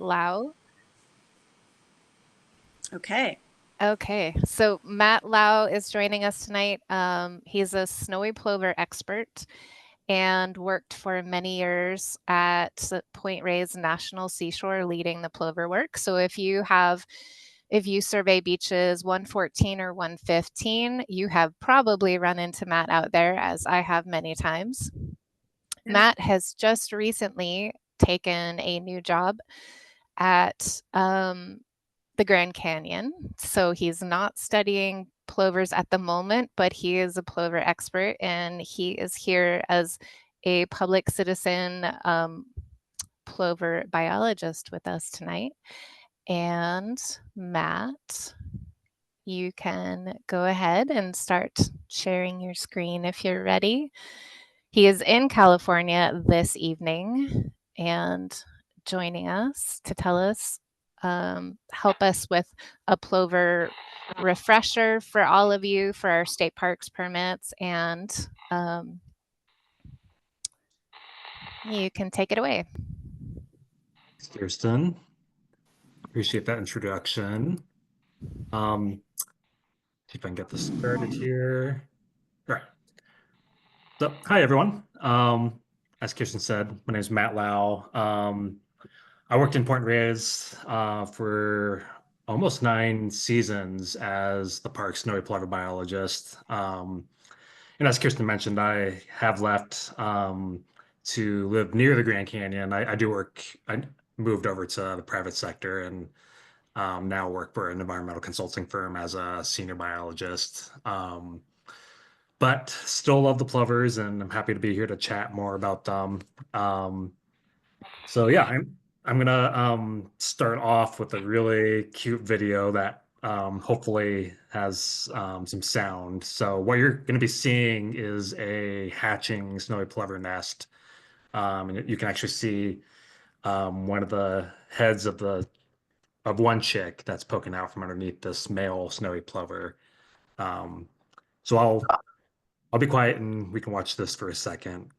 Lau. Okay. Okay, so Matt Lau is joining us tonight. He's a snowy plover expert and worked for many years at Point Reyes National Seashore leading the plover work. So if you survey beaches 114 or 115, you have probably run into Matt out there, as I have many times. Yeah. Matt has just recently taken a new job at the Grand Canyon. So he's not studying plovers at the moment, but he is a plover expert and he is here as a public citizen plover biologist with us tonight. And Matt, you can go ahead and start sharing your screen if you're ready. He is in California this evening and joining us to tell us, help us with a plover refresher for all of you for our state parks permits. And you can take it away. Thanks, Kirsten. Appreciate that introduction. See if I can get this started here. All right. So, hi, everyone. As Kirsten said, my name is Matt Lau. I worked in Point Reyes for almost 9 seasons as the park's snowy plover biologist. And as Kirsten mentioned, I have left to live near the Grand Canyon. I moved over to the private sector and now work for an environmental consulting firm as a senior biologist. But still love the plovers, and I'm happy to be here to chat more about them. So yeah, I'm gonna start off with a really cute video that hopefully has some sound. So what you're gonna be seeing is a hatching snowy plover nest, and you can actually see one of the heads of one chick that's poking out from underneath this male snowy plover. So I'll be quiet and we can watch this for a second.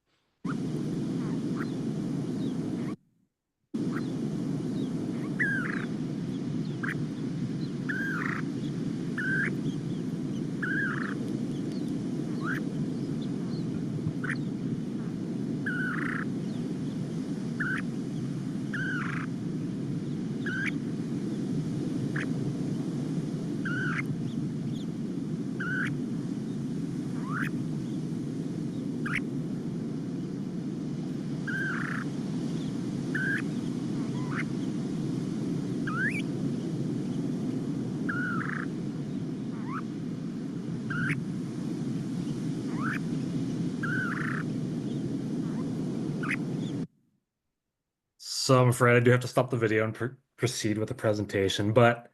So I'm afraid I do have to stop the video and proceed with the presentation, but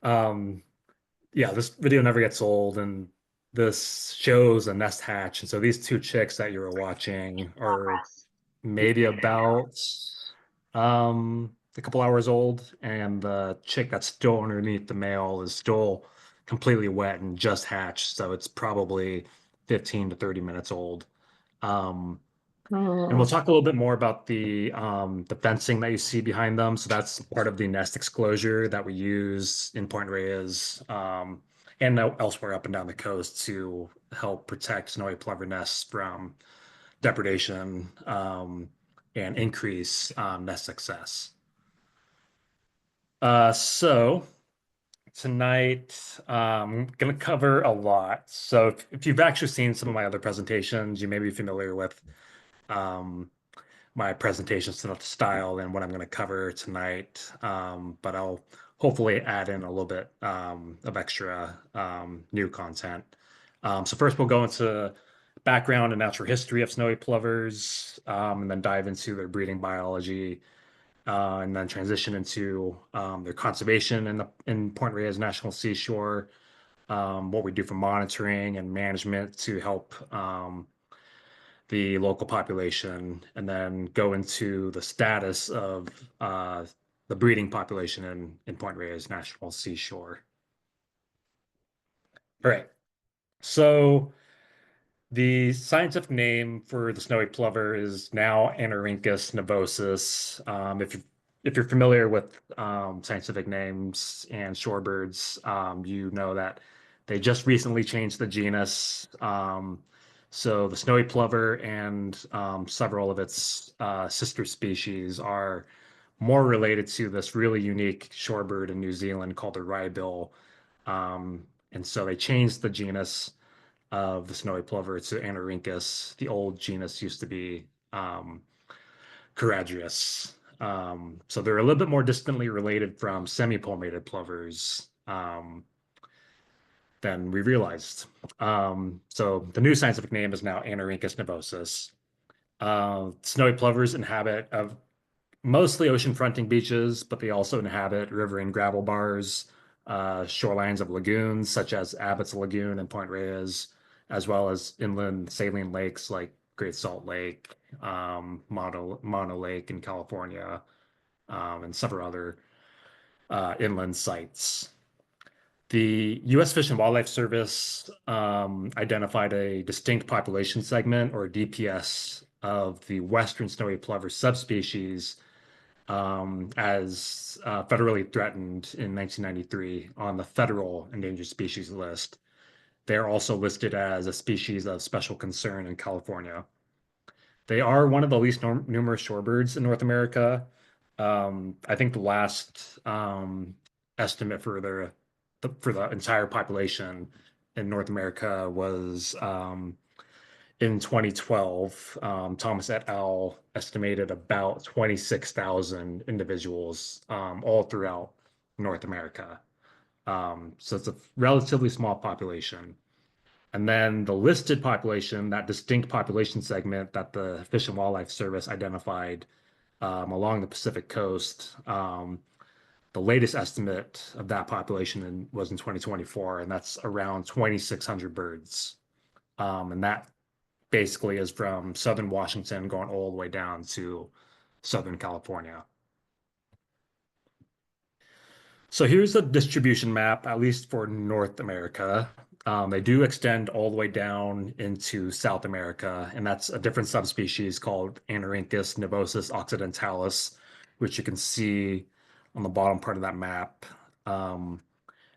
um, yeah, this video never gets old, and this shows a nest hatch. And so these two chicks that you were watching are maybe about a couple hours old, and the chick that's still underneath the male is still completely wet and just hatched, so it's probably 15 to 30 minutes old. Um, and we'll talk a little bit more about the fencing that you see behind them. So that's part of the nest exclosure that we use in Point Reyes and elsewhere up and down the coast to help protect snowy plover nests from depredation and increase nest success. So tonight, I'm going to cover a lot. So if you've actually seen some of my other presentations, you may be familiar with um, my presentation style and what I'm going to cover tonight. But I'll hopefully add in a little bit of extra new content. So first we'll go into background and natural history of snowy plovers, and then dive into their breeding biology, and then transition into their conservation in Point Reyes National Seashore, what we do for monitoring and management to help the local population, and then go into the status of the breeding population in Point Reyes National Seashore. All right, so the scientific name for the snowy plover is now Anorhynchus nivosus. If if you're familiar with scientific names and shorebirds, you know that they just recently changed the genus. So the snowy plover and several of its sister species are more related to this really unique shorebird in New Zealand called the wrybill. And so they changed the genus of the snowy plover to Anorhynchus. The old genus used to be Charadrius. So they're a little bit more distantly related from semi-palmated plovers than we realized. So the new scientific name is now Anorhynchus nivosus. Snowy plovers inhabit mostly ocean fronting beaches, but they also inhabit river and gravel bars, shorelines of lagoons such as Abbott's Lagoon and Point Reyes, as well as inland saline lakes like Great Salt Lake, Mono Lake in California, and several other inland sites. The U.S. Fish and Wildlife Service identified a distinct population segment, or DPS, of the western snowy plover subspecies as federally threatened in 1993 on the federal endangered species list. They're also listed as a species of special concern in California. They are one of the least numerous shorebirds in North America. I think the last estimate for for the entire population in North America was in 2012. Thomas et al. Estimated about 26,000 individuals all throughout North America. So it's a relatively small population. And then the listed population, that distinct population segment that the Fish and Wildlife Service identified along the Pacific coast, the latest estimate of that population was in 2024, and that's around 2,600 birds. And that basically is from southern Washington going all the way down to Southern California. So here's the distribution map, at least for North America. They do extend all the way down into South America, and that's a different subspecies called Anorhynchus nivosus occidentalis, which you can see on the bottom part of that map. And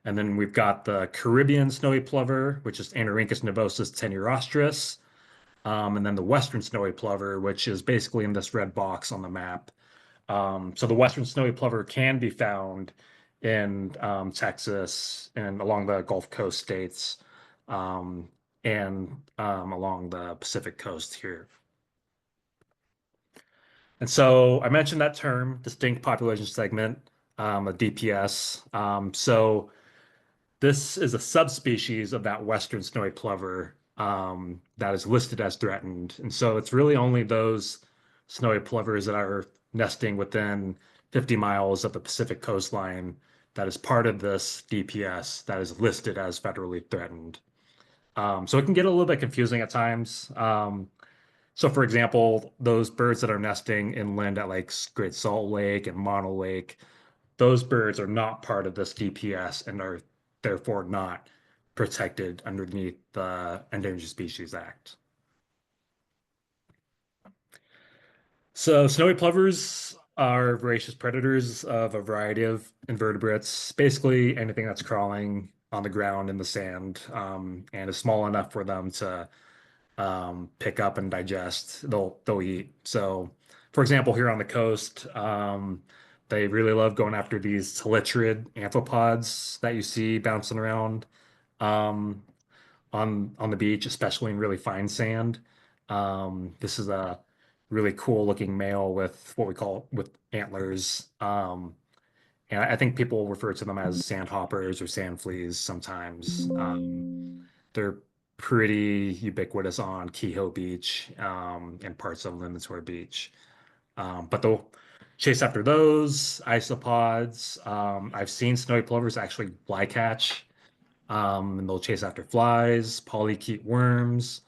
then we've got the Caribbean snowy plover, which is Anorhynchus nivosus tenuirostris, and then the western snowy plover, which is basically in this red box on the map. So the western snowy plover can be found in Texas and along the Gulf Coast states and along the Pacific coast here. And so I mentioned that term, distinct population segment, a DPS. So this is a subspecies of that western snowy plover that is listed as threatened. And so it's really only those snowy plovers that are nesting within 50 miles of the Pacific coastline that is part of this DPS that is listed as federally threatened. So it can get a little bit confusing at times. So for example, those birds that are nesting inland at like Great Salt Lake and Mono Lake, those birds are not part of this DPS and are therefore not protected underneath the Endangered Species Act. So snowy plovers are voracious predators of a variety of invertebrates, basically anything that's crawling on the ground in the sand, and is small enough for them to pick up and digest. They'll eat. So, for example, here on the coast, they really love going after these teletrid amphipods that you see bouncing around um, on the beach, especially in really fine sand. This is a really cool looking male with what we call with antlers. And I think people refer to them as sandhoppers or sand fleas sometimes. They're pretty ubiquitous on Kehoe Beach and parts of Lemonsware Beach. But they'll chase after those isopods. I've seen snowy plovers actually fly catch, and they'll chase after flies, polychaete worms,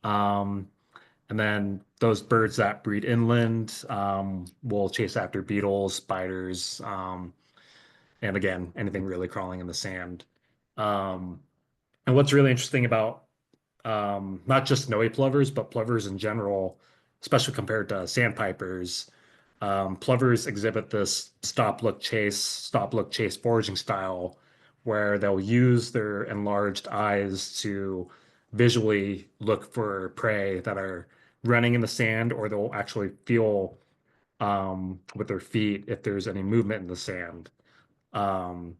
um, and then those birds that breed inland will chase after beetles, spiders, and again, anything really crawling in the sand. Um, and what's really interesting about not just snowy plovers, but plovers in general, especially compared to sandpipers, Plovers exhibit this stop, look, chase foraging style where they'll use their enlarged eyes to visually look for prey that are running in the sand, or they'll actually feel with their feet if there's any movement in the sand. Um,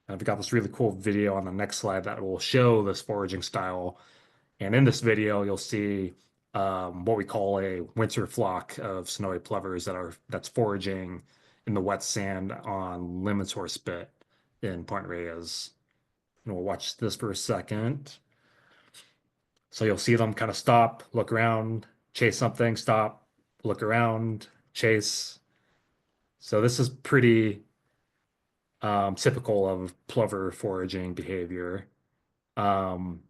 and I've got this really cool video on the next slide that will show this foraging style. And in this video, you'll see what we call a winter flock of snowy plovers that's foraging in the wet sand on Limitator Spit in Point Reyes. And we'll watch this for a second. So you'll see them kind of stop, look around, chase something, stop, look around, chase. So this is pretty typical of plover foraging behavior. Um,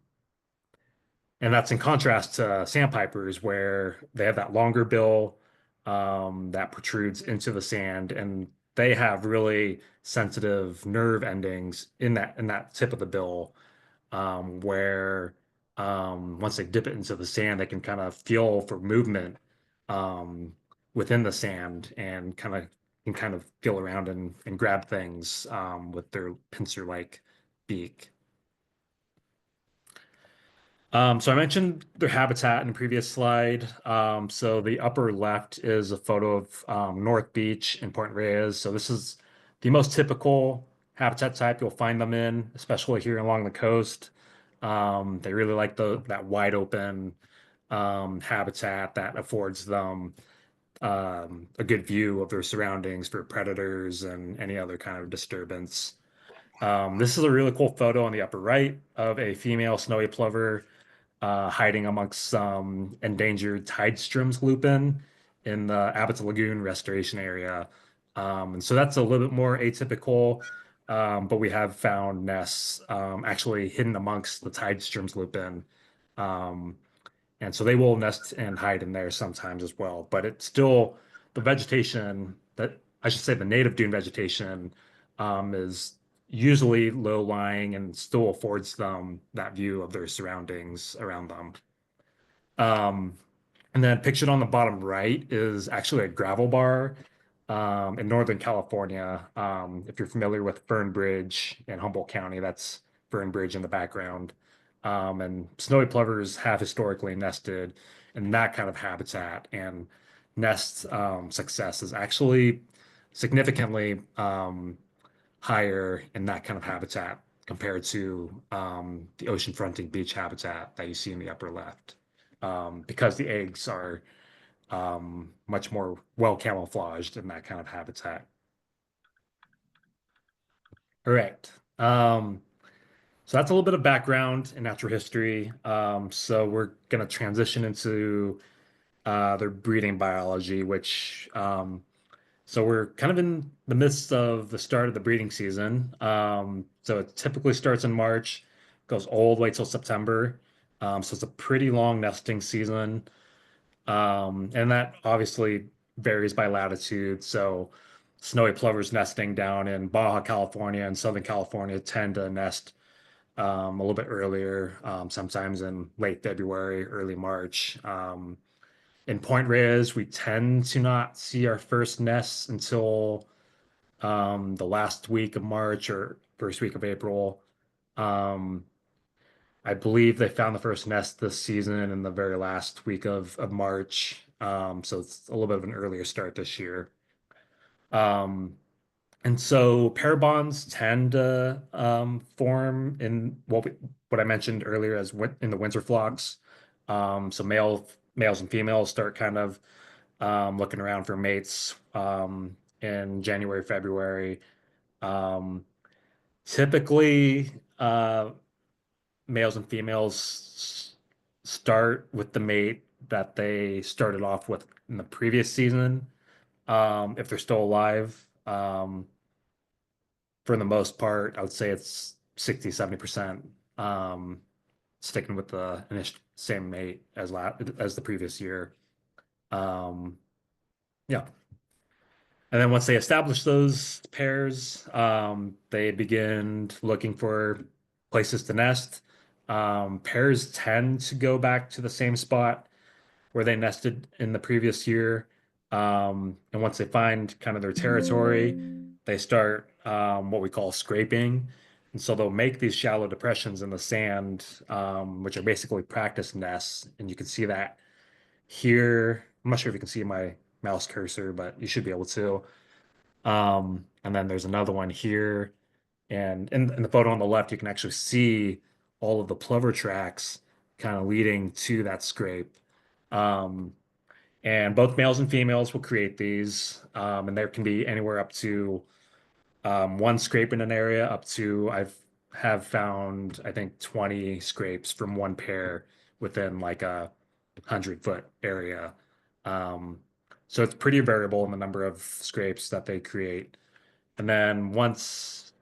And that's in contrast to sandpipers, where they have that longer bill that protrudes into the sand, and they have really sensitive nerve endings in that tip of the bill, where once they dip it into the sand, they can kind of feel for movement um, within the sand and kind of feel around and grab things with their pincer-like beak. So I mentioned their habitat in the previous slide. So the upper left is a photo of North Beach in Point Reyes. So this is the most typical habitat type you'll find them in, especially here along the coast. They really like that wide open habitat that affords them a good view of their surroundings for predators and any other kind of disturbance. This is a really cool photo on the upper right of a female snowy plover hiding amongst some endangered Tideström's lupin in the Abbott's Lagoon restoration area. And so that's a little bit more atypical, but we have found nests actually hidden amongst the Tideström's lupin. Um, and so they will nest and hide in there sometimes as well. But it's still the vegetation that I should say the native dune vegetation is usually low lying and still affords them that view of their surroundings around them. Um, and then pictured on the bottom right is actually a gravel bar in Northern California. If you're familiar with Fern Bridge in Humboldt County, that's Fern Bridge in the background. And snowy plovers have historically nested in that kind of habitat, and nest success is actually significantly higher in that kind of habitat compared to the ocean fronting beach habitat that you see in the upper left, because the eggs are much more well camouflaged in that kind of habitat. All right. So that's a little bit of background in natural history. So we're going to transition into their breeding biology, which so we're kind of in the midst of the start of the breeding season. So it typically starts in March, goes all the way till September. So it's a pretty long nesting season. And that obviously varies by latitude. So snowy plovers nesting down in Baja California and Southern California tend to nest a little bit earlier, sometimes in late February, early March. In Point Reyes, we tend to not see our first nests until the last week of March or first week of April. Um, I believe they found the first nest this season in the very last week of March. So it's a little bit of an earlier start this year. Um, and so pair bonds tend to form in what I mentioned earlier as in the winter flocks. So males and females start kind of looking around for mates in January, February. Um, Typically, males and females start with the mate that they started off with in the previous season, if they're still alive. For the most part, I would say it's 60, 70% sticking with the same mate as the previous year. Um, yeah. And then once they establish those pairs, they begin looking for places to nest. Pairs tend to go back to the same spot where they nested in the previous year. And once they find kind of their territory, they start what we call scraping. And so they'll make these shallow depressions in the sand, which are basically practice nests. And you can see that here. I'm not sure if you can see my mouse cursor, but you should be able to. And then there's another one here. And in the photo on the left, you can actually see all of the plover tracks kind of leading to that scrape. Um, and both males and females will create these. And there can be anywhere up to one scrape in an area, up to have found, I think, 20 scrapes from one pair within like a 100-foot area. Um, so it's pretty variable in the number of scrapes that they create. And then once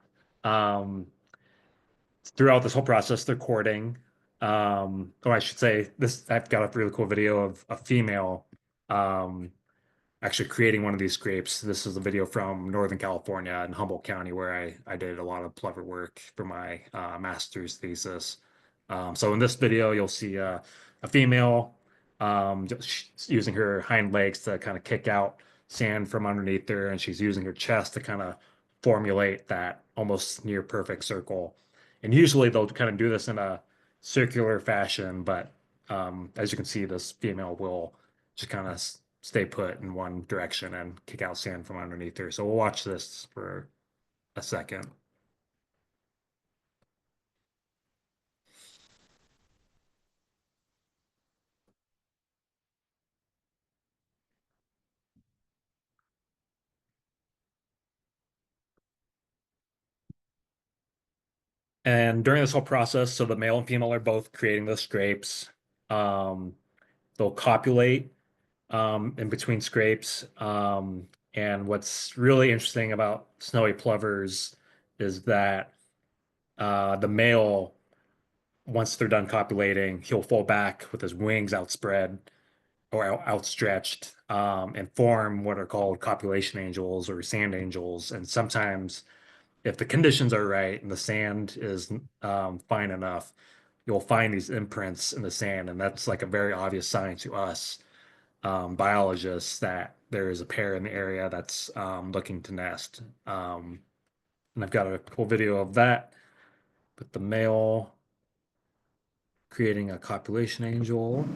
throughout this whole process, they're courting. Or I should say, this I've got a really cool video of a female um, actually creating one of these scrapes. This is a video from Northern California in Humboldt County, where I did a lot of plover work for my master's thesis. So in this video, you'll see a female just using her hind legs to kind of kick out sand from underneath her, and she's using her chest to kind of formulate that almost near perfect circle. And usually they'll kind of do this in a circular fashion, but as you can see, this female will just kind of stay put in one direction and kick out sand from underneath her. So we'll watch this for a second. And during this whole process, so the male and female are both creating the scrapes. Um, they'll copulate in between scrapes. And what's really interesting about snowy plovers is that the male, once they're done copulating, he'll fall back with his wings outspread or outstretched and form what are called copulation angels or sand angels. And sometimes, if the conditions are right and the sand is fine enough, you'll find these imprints in the sand, and that's like a very obvious sign to us biologists that there is a pair in the area that's looking to nest. And I've got a cool video of that with the male creating a copulation angel.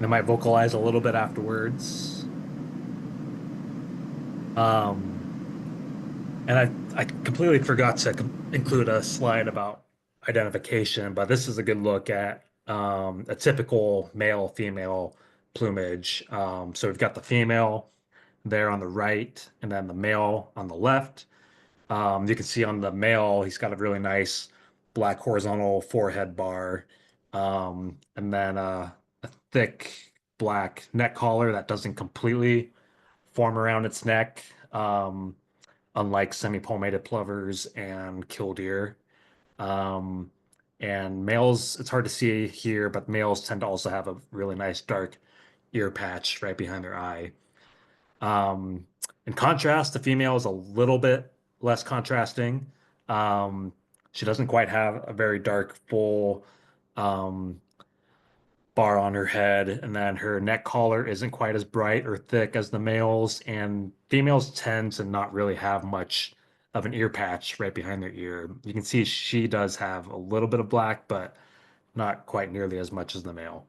They might vocalize a little bit afterwards. Um, and I completely forgot to include a slide about identification, but this is a good look at a typical male-female plumage. So we've got the female there on the right, and then the male on the left. You can see on the male, he's got a really nice black horizontal forehead bar, and then a thick black neck collar that doesn't completely form around its neck, unlike semi-palmated plovers and killdeer. Um, and males, it's hard to see here, but males tend to also have a really nice dark ear patch right behind their eye. Um, in contrast, the female is a little bit less contrasting. Um, she doesn't quite have a very dark, full um, bar on her head, and then her neck collar isn't quite as bright or thick as the males, and females tend to not really have much of an ear patch right behind their ear. You can see she does have a little bit of black, but not quite nearly as much as the male.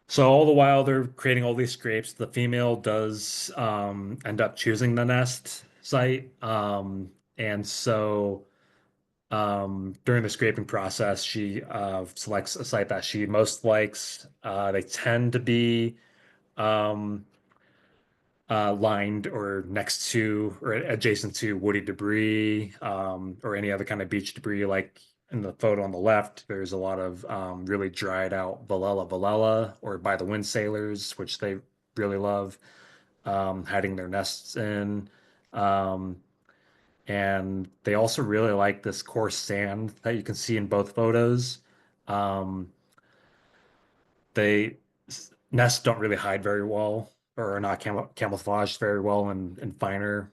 So all the while they're creating all these scrapes, the female does end up choosing the nest site. And so during the scraping process, she selects a site that she most likes. They tend to be um, lined or next to or adjacent to woody debris or any other kind of beach debris. Like in the photo on the left, there's a lot of really dried out Valella or by the wind sailors, which they really love hiding their nests in. Um, and they also really like this coarse sand that you can see in both photos. Um, they nests don't really hide very well or are not camouflaged very well in finer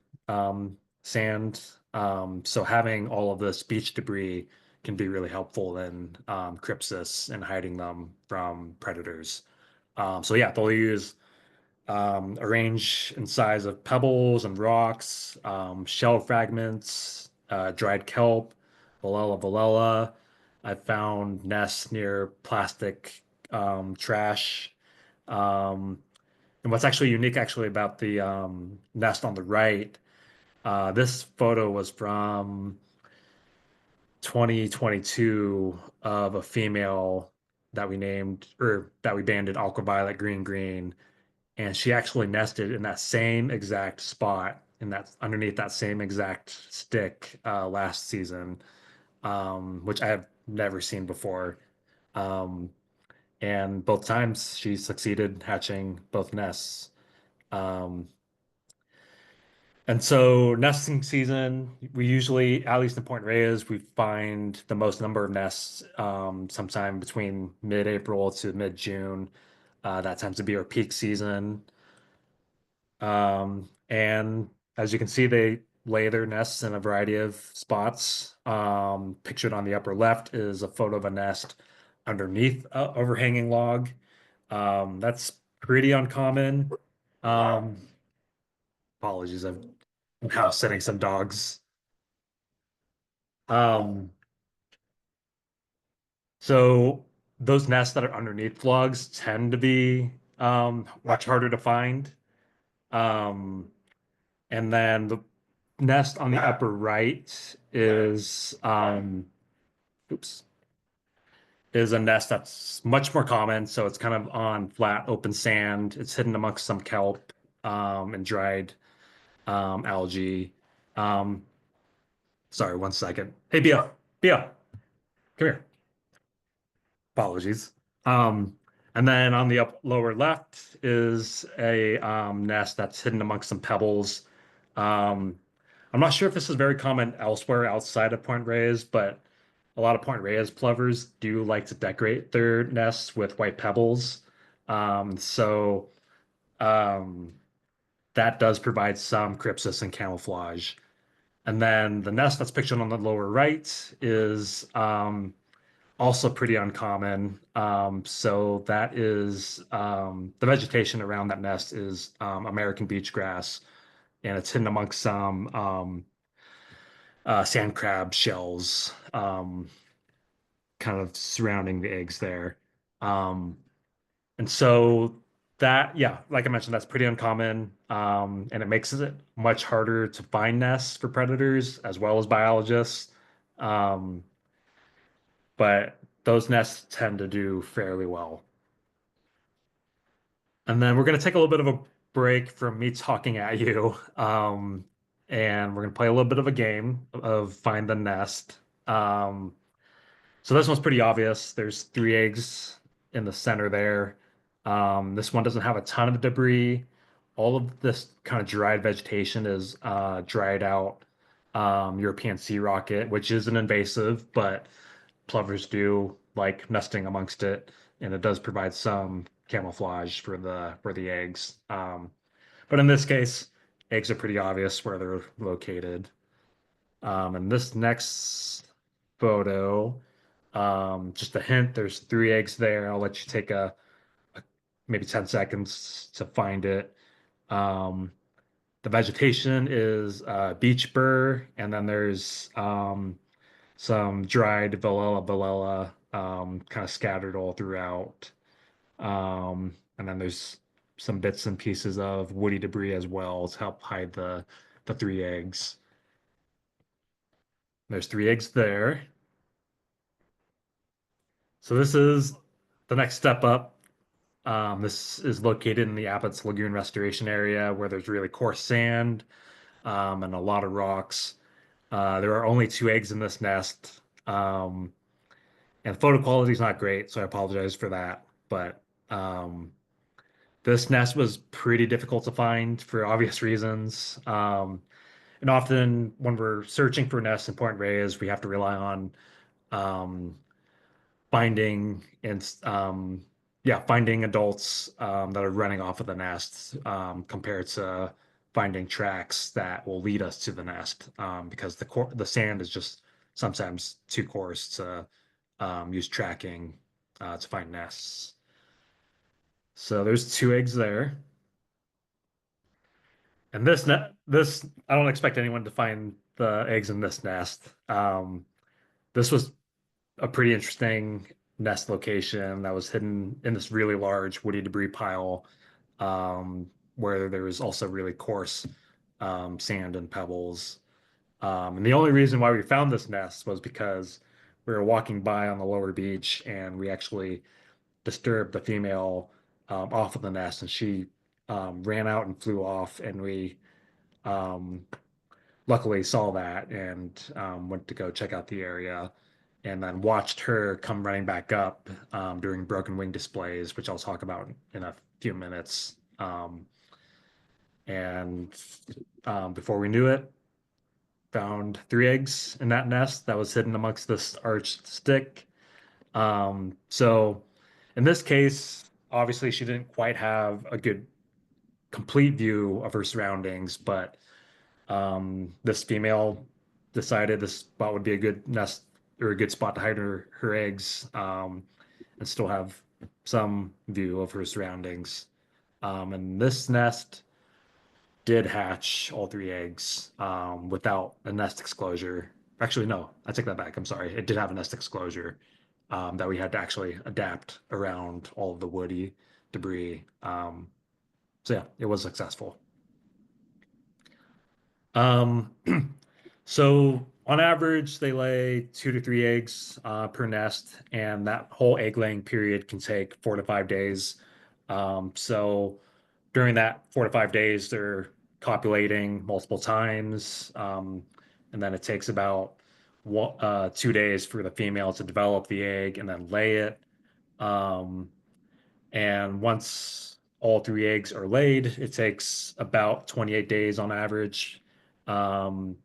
sand. So having all of this beach debris can be really helpful in crypsis and hiding them from predators. So yeah, they'll use a range in size of pebbles and rocks, shell fragments, dried kelp, Valella. I found nests near plastic trash. Um, and what's actually unique actually about the nest on the right, this photo was from 2022 of a female that we named or that we banded Aquaviolet Green Green, and she actually nested in that same exact spot in that underneath that same exact stick last season, which I have never seen before. Um, and both times she succeeded hatching both nests. Um, and so nesting season, we usually, at least in Point Reyes, we find the most number of nests sometime between mid-April to mid-June. That tends to be our peak season. And as you can see, they lay their nests in a variety of spots. Pictured on the upper left is a photo of a nest underneath a overhanging log. That's pretty uncommon. Um, Apologies, I'm house sitting some dogs. Um, so those nests that are underneath logs tend to be much harder to find. Um, And then the nest on the upper right oops, is a nest that's much more common. So it's kind of on flat, open sand. It's hidden amongst some kelp and dried algae. Um, Sorry, one second. Hey, Bia, come here. Apologies. Um, and then on the lower left is a nest that's hidden amongst some pebbles. Um, I'm not sure if this is very common elsewhere outside of Point Reyes, but a lot of Point Reyes plovers do like to decorate their nests with white pebbles. So um, that does provide some crypsis and camouflage. And then the nest that's pictured on the lower right is also pretty uncommon. So that is the vegetation around that nest is American beach grass, and it's hidden amongst some sand crab shells, kind of surrounding the eggs there. Um, and so that, yeah, like I mentioned, that's pretty uncommon, and it makes it much harder to find nests for predators as well as biologists. Um, but those nests tend to do fairly well. And then we're going to take a little bit of a break from me talking at you. And we're going to play a little bit of a game of find the nest. Um, so this one's pretty obvious. There's three eggs in the center there. This one doesn't have a ton of debris. All of this kind of dried vegetation is dried out European sea rocket, which is an invasive, but plovers do like nesting amongst it, and it does provide some camouflage for the eggs. But in this case, eggs are pretty obvious where they're located. And this next photo, just a hint, there's three eggs there. I'll let you take a maybe 10 seconds to find it. Um, the vegetation is beach burr, and then there's some dried Valella, kind of scattered all throughout. And then there's some bits and pieces of woody debris as well to help hide the three eggs. There's three eggs there. So this is the next step up. This is located in the Abbott's Lagoon Restoration area where there's really coarse sand and a lot of rocks. There are only two eggs in this nest. And photo quality is not great, so I apologize for that. But this nest was pretty difficult to find for obvious reasons. And often when we're searching for nests in Point Reyes, we have to rely on um, finding and yeah, finding adults that are running off of the nest compared to finding tracks that will lead us to the nest because the sand is just sometimes too coarse to use tracking to find nests. So there's two eggs there. And this I don't expect anyone to find the eggs in this nest. This was a pretty interesting nest location that was hidden in this really large woody debris pile, where there was also really coarse sand and pebbles. And the only reason why we found this nest was because we were walking by on the lower beach and we actually disturbed the female off of the nest, and she ran out and flew off, and we um, luckily saw that and went to go check out the area and then watched her come running back up during broken wing displays, which I'll talk about in a few minutes. And before we knew it, found three eggs in that nest that was hidden amongst this arched stick. So in this case, obviously she didn't quite have a good complete view of her surroundings, but this female decided this spot would be a good nest or a good spot to hide her eggs and still have some view of her surroundings. And this nest did hatch all three eggs without a nest exclosure. Actually, no, I take that back. I'm sorry. It did have a nest exclosure that we had to actually adapt around all of the woody debris. So yeah, it was successful. Um, so on average, they lay 2 to 3 eggs per nest, and that whole egg laying period can take 4 to 5 days. So during that 4 to 5 days, they're copulating multiple times, and then it takes about 2 days for the female to develop the egg and then lay it. Um, and once all three eggs are laid, it takes about 28 days on average um,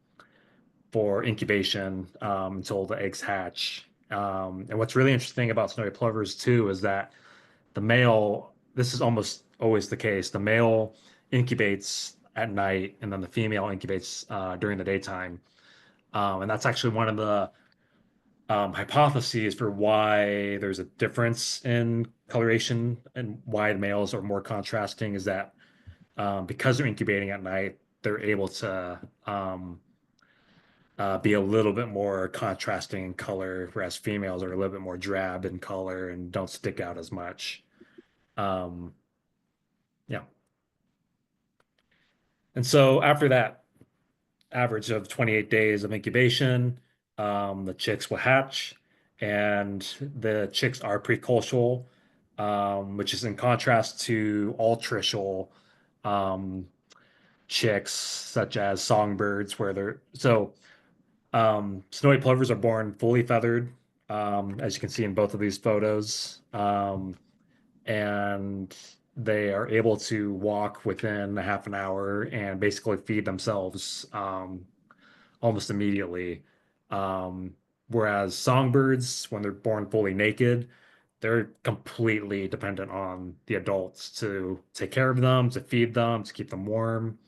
for incubation until the eggs hatch. And what's really interesting about snowy plovers too is that the male, this is almost always the case, the male incubates at night and then the female incubates during the daytime. And that's actually one of the hypotheses for why there's a difference in coloration and why the males are more contrasting is that because they're incubating at night, they're able to be a little bit more contrasting in color, whereas females are a little bit more drab in color and don't stick out as much. Um, yeah. And so after that average of 28 days of incubation, the chicks will hatch, and the chicks are precocial, which is in contrast to altricial um, chicks, such as songbirds, where they're so snowy plovers are born fully feathered, as you can see in both of these photos, and they are able to walk within a half an hour and basically feed themselves almost immediately. Um, Whereas songbirds, when they're born fully naked, they're completely dependent on the adults to take care of them, to feed them, to keep them warm.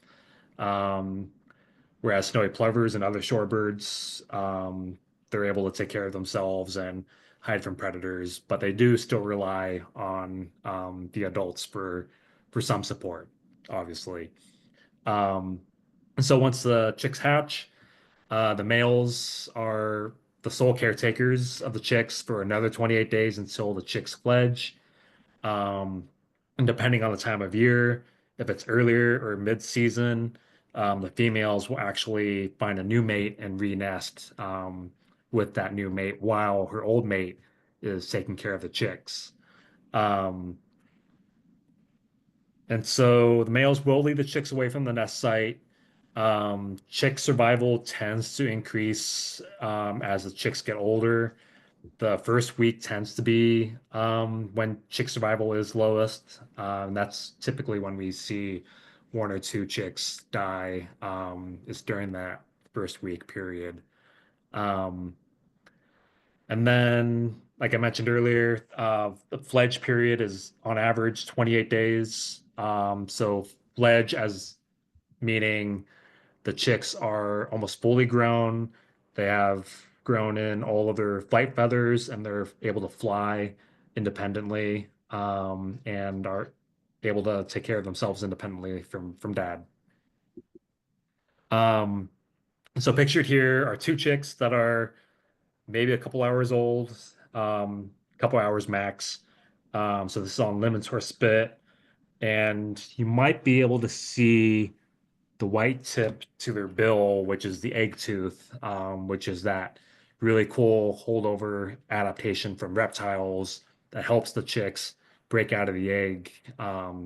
Um, Whereas snowy plovers and other shorebirds, they're able to take care of themselves and hide from predators, but they do still rely on the adults for some support, obviously. Um, and so once the chicks hatch, the males are the sole caretakers of the chicks for another 28 days until the chicks fledge. Um, and depending on the time of year, if it's earlier or mid-season, the females will actually find a new mate and re-nest with that new mate while her old mate is taking care of the chicks. Um, and so the males will lead the chicks away from the nest site. Chick survival tends to increase as the chicks get older. The first week tends to be when chick survival is lowest. That's typically when we see one or two chicks die, is during that first week period. Um, and then like I mentioned earlier, the fledge period is on average 28 days. So fledge as meaning the chicks are almost fully grown. They have grown in all of their flight feathers and they're able to fly independently, and are able to take care of themselves independently from dad. Um, so pictured here are two chicks that are maybe a couple hours old, a couple hours max. So this is on lemons horse spit, and you might be able to see the white tip to their bill, which is the egg tooth, which is that really cool holdover adaptation from reptiles that helps the chicks break out of the egg.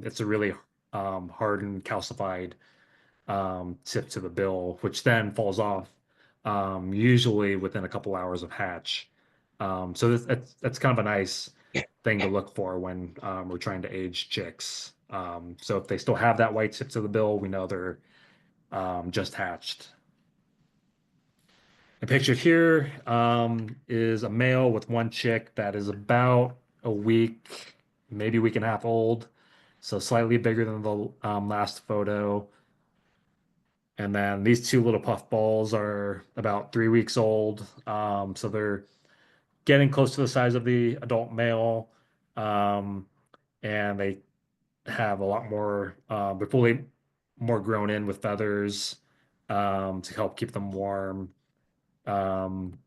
It's a really hardened, calcified tip to the bill, which then falls off usually within a couple hours of hatch. So that's kind of a nice thing to look for when we're trying to age chicks. So if they still have that white tip to the bill, we know they're just hatched. And pictured here is a male with one chick that is about a week, maybe a week and a half old. So slightly bigger than the last photo. And then these two little puff balls are about 3 weeks old. So they're getting close to the size of the adult male. Um, and they have a lot more, they're fully more grown in with feathers to help keep them warm. Um,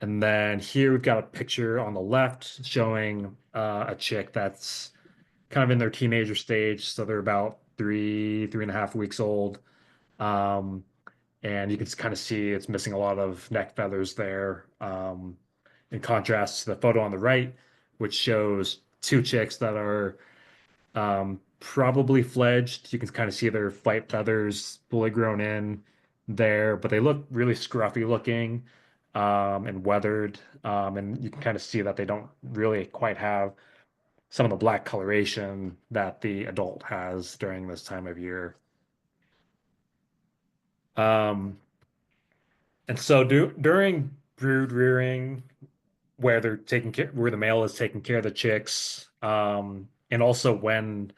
and then here we've got a picture on the left showing a chick that's kind of in their teenager stage. So they're about 3.5 weeks old. Um, and you can kind of see it's missing a lot of neck feathers there. In contrast to the photo on the right, which shows two chicks that are probably fledged. You can kind of see their flight feathers fully grown in there, but they look really scruffy looking and weathered. And you can kind of see that they don't really quite have some of the black coloration that the adult has during this time of year. Um, and so during brood rearing, where they're taking care, where the male is taking care of the chicks, and also when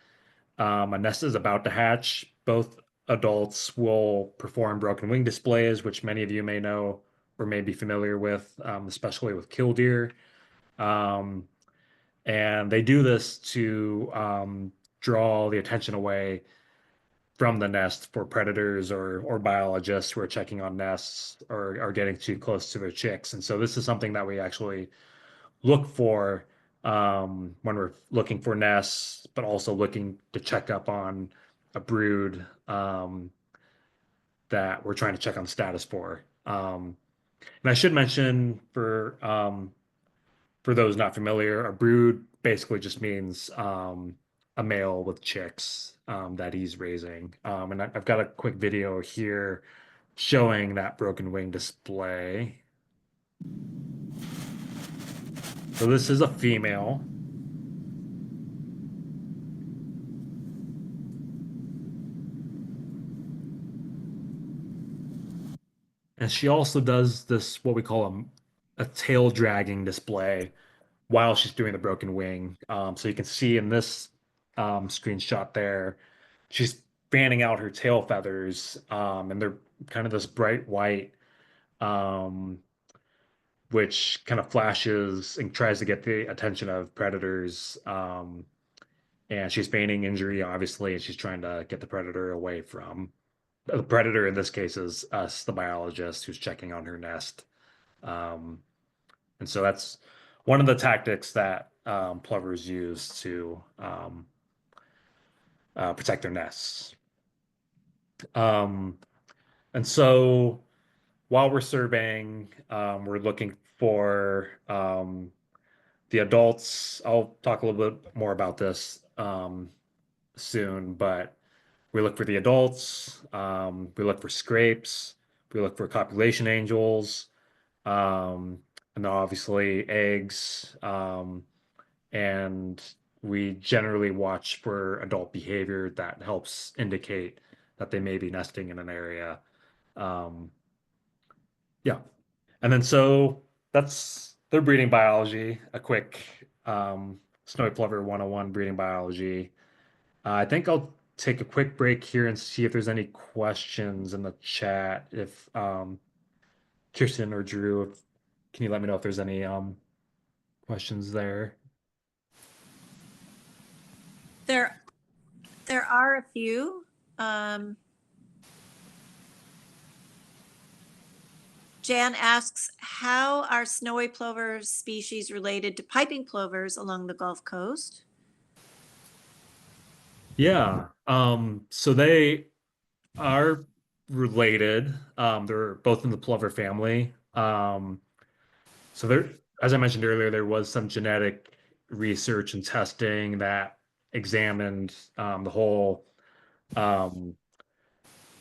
a nest is about to hatch. Both adults will perform broken wing displays, which many of you may know or may be familiar with, especially with killdeer. Um, and they do this to draw the attention away from the nest for predators or biologists who are checking on nests or are getting too close to their chicks. And so this is something that we actually look for when we're looking for nests, but also looking to check up on a brood that we're trying to check on status for. And I should mention for those not familiar, a brood basically just means a male with chicks that he's raising. And I've got a quick video here showing that broken wing display. So this is a female. And she also does this, what we call a tail dragging display while she's doing the broken wing. So you can see in this screenshot there, she's fanning out her tail feathers, and they're kind of this bright white, um, which kind of flashes and tries to get the attention of predators. And she's feigning injury, obviously, and she's trying to get the predator away from the predator. In this case, is us, the biologist, who's checking on her nest. Um, and so that's one of the tactics that plovers use to protect their nests. Um, and so while we're surveying, we're looking for the adults. I'll talk a little bit more about this soon, but we look for the adults. We look for scrapes. We look for copulation angels. Um, and then obviously eggs. And we generally watch for adult behavior that helps indicate that they may be nesting in an area. Um, yeah. And then so that's They're breeding biology, a quick snowy plover 101 breeding biology. I think I'll take a quick break here and see if there's any questions in the chat. If Kirsten or Drew, can you let me know if there's any questions there? There, there are a few. Um, Jan asks, how are snowy plover species related to piping plovers along the Gulf Coast? Yeah. So they are related. They're both in the plover family. So there, as I mentioned earlier, there was some genetic research and testing that examined the whole um,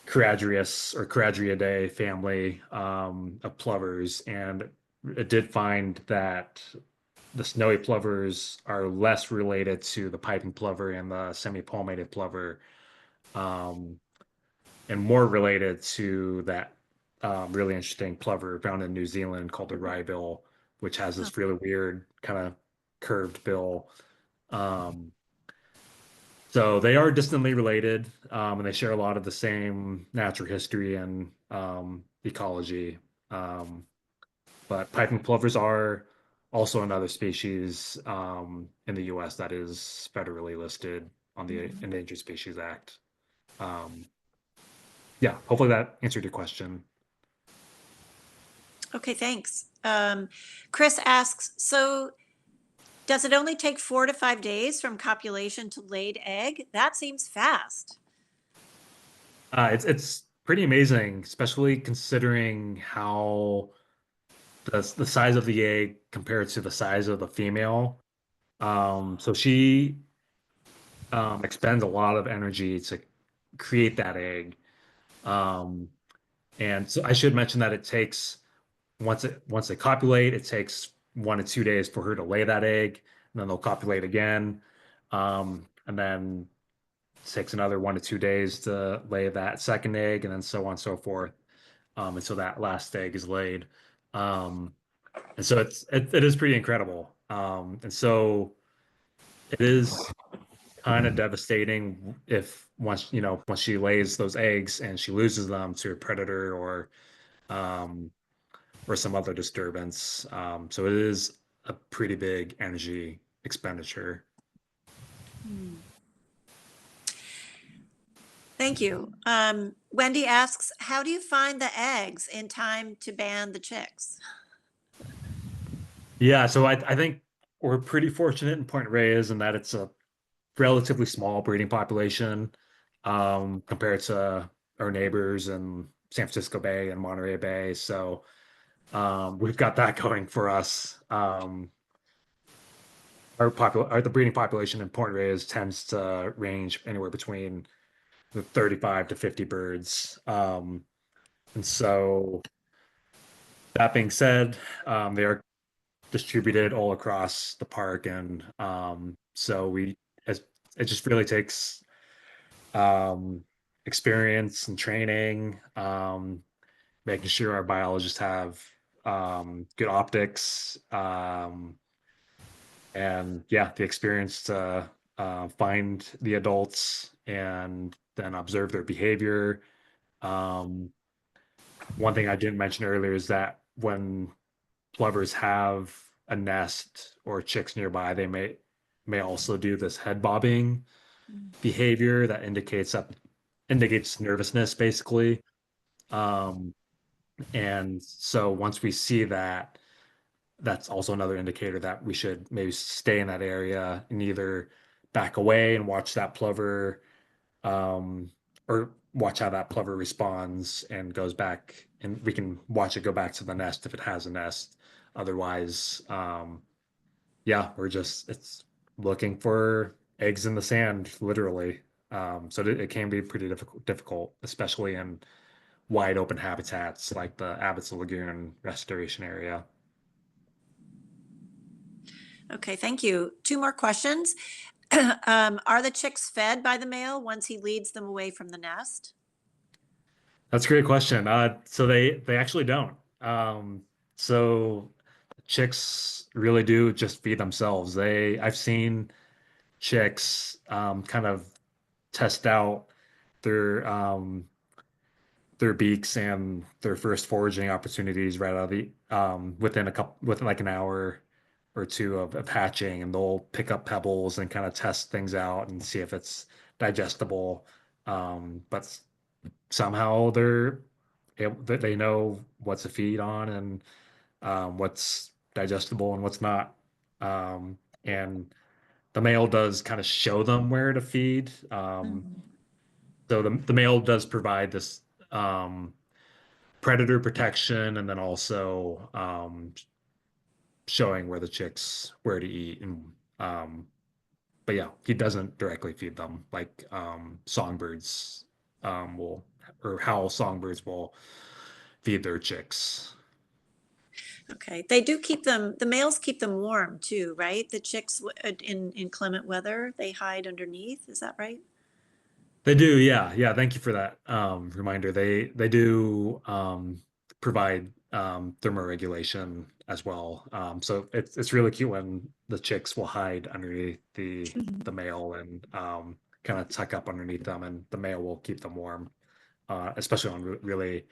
Charadrius or Charadriidae family of plovers, and it did find that the snowy plovers are less related to the piping plover and the semi-palmated plover, um, and more related to that really interesting plover found in New Zealand called the wrybill, which has Huh. this really weird kind of curved bill. Um, so they are distantly related, and they share a lot of the same natural history and ecology. Um, but piping plovers are also another species in the U.S. that is federally listed on the Mhm. Endangered Species Act. Um, yeah, hopefully that answered your question. Okay, thanks. Chris asks, so does it only take 4 to 5 days from copulation to laid egg? That seems fast. It's pretty amazing, especially considering how the size of the egg compared to the size of the female. So she expends a lot of energy to create that egg. Um, and so I should mention that it takes once they copulate, it takes 1 to 2 days for her to lay that egg, and then they'll copulate again. And then it takes another 1 to 2 days to lay that second egg, and then so on and so forth, until that last egg is laid. Um, and so it is pretty incredible. And so it is kind of devastating if once she lays those eggs and she loses them to a predator um, or some other disturbance. So it is a pretty big energy expenditure. Hmm. Thank you. Wendy asks, how do you find the eggs in time to ban the chicks? Yeah, so I think we're pretty fortunate in Point Reyes in that it's a relatively small breeding population compared to our neighbors in San Francisco Bay and Monterey Bay. So we've got that going for us. The breeding population in Point Reyes tends to range anywhere between the 35 to 50 birds. And so that being said, they are distributed all across the park, and so as it just really takes um, experience and training, making sure our biologists have good optics, and yeah, the experience to find the adults and then observe their behavior. Um, One thing I didn't mention earlier is that when plovers have a nest or chicks nearby, they may also do this head bobbing behavior that indicates nervousness basically. Um, and so once we see that, that's also another indicator that we should maybe stay in that area and either back away and watch that plover, um, or watch how that plover responds and goes back, and we can watch it go back to the nest if it has a nest. Otherwise, yeah, it's looking for eggs in the sand, literally. So it can be pretty difficult, especially in wide open habitats like the Abbott's Lagoon restoration area. Okay, thank you. Two more questions. Are the chicks fed by the male once he leads them away from the nest? That's a great question. So they actually don't. So chicks really do just feed themselves. I've seen chicks kind of test out their their beaks and their first foraging opportunities right out of the within like an hour or two of hatching, and they'll pick up pebbles and kind of test things out and see if it's digestible. But somehow they know what to feed on and what's digestible and what's not. And the male does kind of show them where to feed. Mhm. So the male does provide this predator protection and then also showing where the chicks where to eat and but yeah, he doesn't directly feed them like songbirds will or how songbirds will feed their chicks. Okay, they do keep them, the males keep them warm too, right? The chicks in inclement weather, they hide underneath, is that right? They do, yeah, yeah. Thank you for that reminder. They do provide thermoregulation as well. So it's really cute when the chicks will hide underneath the male and kind of tuck up underneath them, and the male will keep them warm, especially on really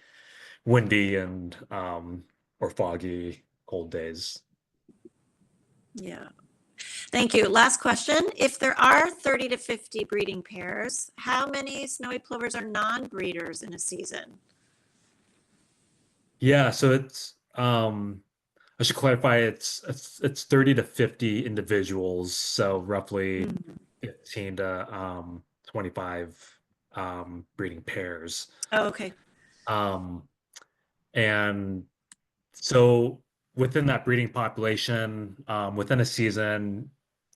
windy and or foggy cold days. Yeah. Thank you. Last question. If there are 30 to 50 breeding pairs, how many snowy plovers are non-breeders in a season? Yeah, so it's I should clarify it's 30 to 50 individuals, so roughly Mm. 15 to 25 breeding pairs. Oh, okay. Um and so within that breeding population, within a season,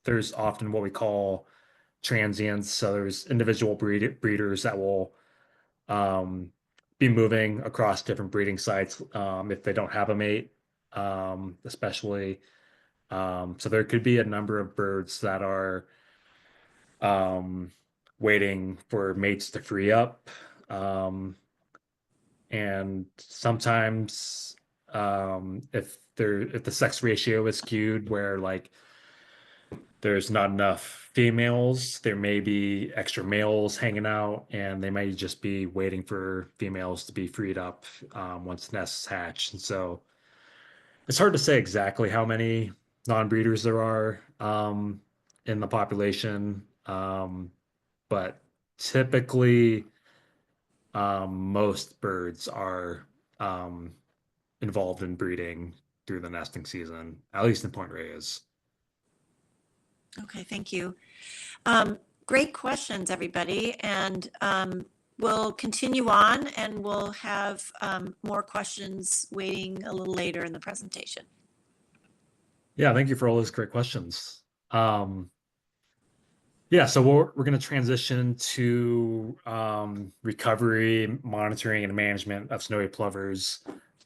there's often what we call transients. So there's individual breeders that will um, be moving across different breeding sites if they don't have a mate, especially. So there could be a number of birds that are um, waiting for mates to free up. Um, and sometimes if the sex ratio is skewed where like there's not enough females, there may be extra males hanging out, and they may just be waiting for females to be freed up once nests hatch. And so it's hard to say exactly how many non-breeders there are in the population, but typically most birds are um, involved in breeding through the nesting season, at least in Point Reyes. Okay, thank you. Um, Great questions, everybody. And we'll continue on and we'll have more questions waiting a little later in the presentation. Yeah, thank you for all those great questions. Um, yeah, so we're going to transition to recovery, monitoring, and management of snowy plovers.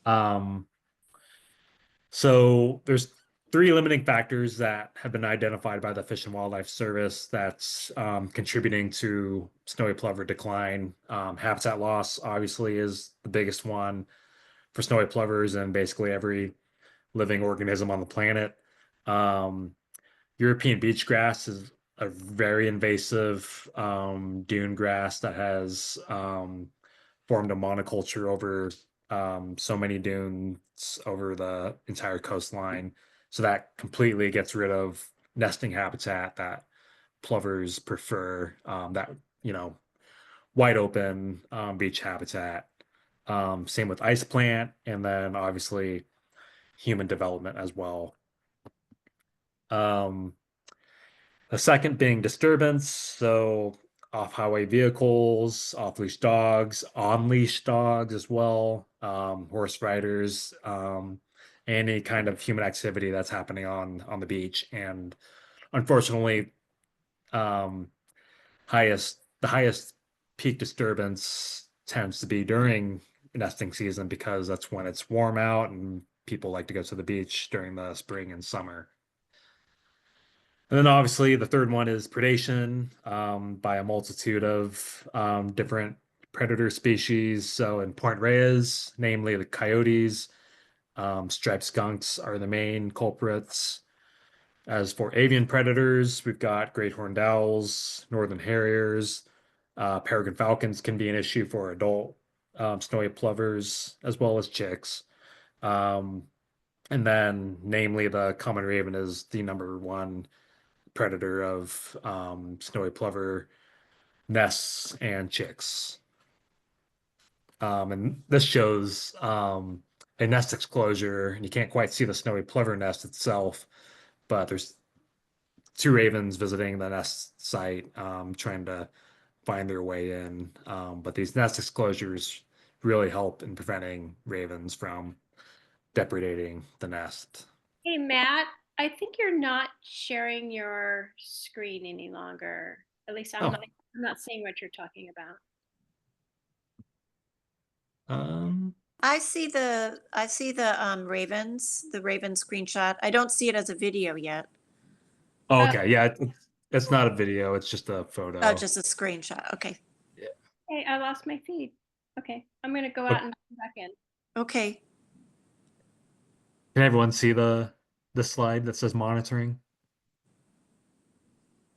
Um, so there's three limiting factors that have been identified by the Fish and Wildlife Service that's contributing to snowy plover decline. Habitat loss obviously is the biggest one for snowy plovers and basically every living organism on the planet. Um, European beach grass is a very invasive dune grass that has formed a monoculture over so many dunes over the entire coastline. So that completely gets rid of nesting habitat that plovers prefer, that, you know, wide open beach habitat. Same with ice plant, and then obviously human development as well. Um, The second being disturbance, so off-highway vehicles, off-leash dogs, on-leash dogs as well, horse riders, any kind of human activity that's happening on the beach. And unfortunately, um, the highest peak disturbance tends to be during nesting season because that's when it's warm out and people like to go to the beach during the spring and summer. And then obviously the third one is predation by a multitude of different predator species. So in Point Reyes, namely the coyotes, Striped skunks are the main culprits. As for avian predators, we've got great horned owls, northern harriers, peregrine falcons can be an issue for adult snowy plovers as well as chicks. Um, and then, namely, the common raven is the number one predator of snowy plover nests and chicks. And this shows a nest exclosure, and you can't quite see the snowy plover nest itself, but there's two ravens visiting the nest site, trying to find their way in. But these nest exclosures really help in preventing ravens from depredating the nest. Hey, Matt, I think you're not sharing your screen any longer. At least Oh, I'm not seeing what you're talking about. um, I see the ravens, the raven screenshot. I don't see it as a video yet. oh, okay, yeah, it's not a video, it's just a Oh, photo. just a screenshot. Okay. Yeah. Hey, I lost my feed. Okay, I'm gonna go Oh, out and come back in. Okay. can everyone see the slide that says monitoring?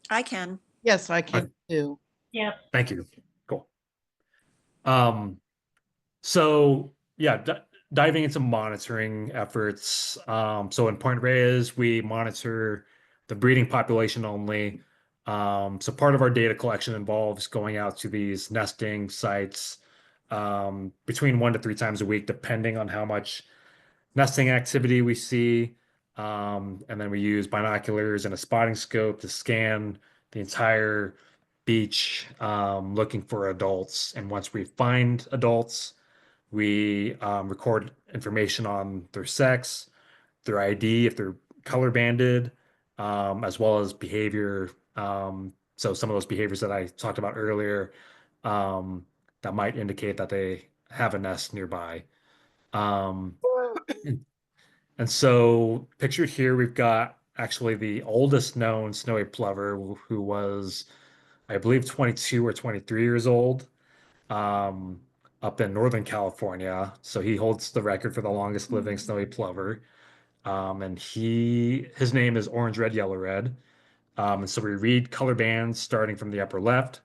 I can. Yes, I Okay, can too. Yeah. thank you. Cool. Um, So yeah, diving into monitoring efforts. So in Point Reyes, we monitor the breeding population only. So part of our data collection involves going out to these nesting sites between 1 to 3 times a week, depending on how much nesting activity we see. And then we use binoculars and a spotting scope to scan the entire beach, looking for adults. And once we find adults, we record information on their sex, their ID, if they're color banded, as well as behavior. So some of those behaviors that I talked about earlier, that might indicate that they have a nest nearby. Um, and, and so pictured here, we've got actually the oldest known snowy plover who was, I believe, 22 or 23 years old, um, up in Northern California. So he holds the record for the longest living snowy plover. And his name is orange, red, yellow, red. And so we read color bands starting from the upper left,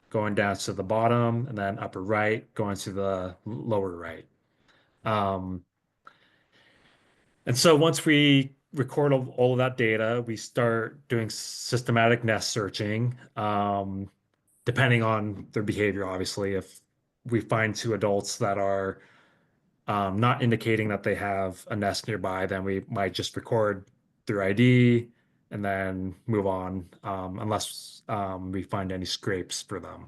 going down to the bottom, and then upper right, going to the lower right. Um, and so once we record all of that data, we start doing systematic nest searching, depending on their behavior, obviously. If we find two adults that are not indicating that they have a nest nearby, then we might just record their ID and then move on, unless we find any scrapes for them.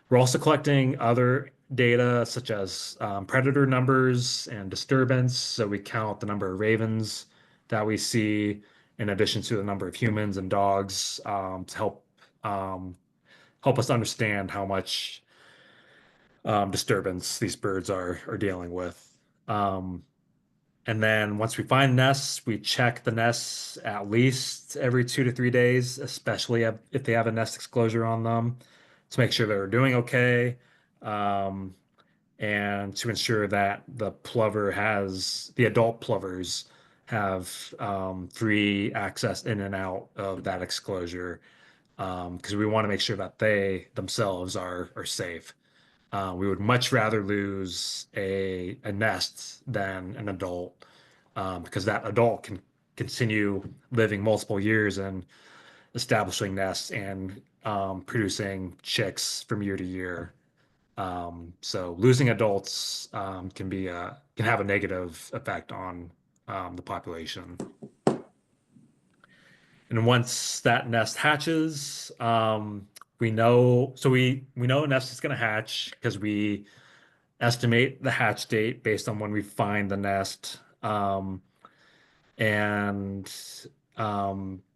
We're also collecting other data such as predator numbers and disturbance. So we count the number of ravens that we see in addition to the number of humans and dogs, to um, help us understand how much disturbance these birds are dealing with. Um, and then once we find nests, we check the nests at least every 2 to 3 days, especially if they have a nest exclosure on them, to make sure they're doing okay, um, and to ensure that the adult plovers have free access in and out of that exclosure, because we want to make sure that they themselves are safe. We would much rather lose a nest than an adult, because that adult can continue living multiple years and establishing nests and producing chicks from year to year. So losing adults can have a negative effect on the population. And once that nest hatches, we know a nest is going to hatch because we estimate the hatch date based on when we find the nest. And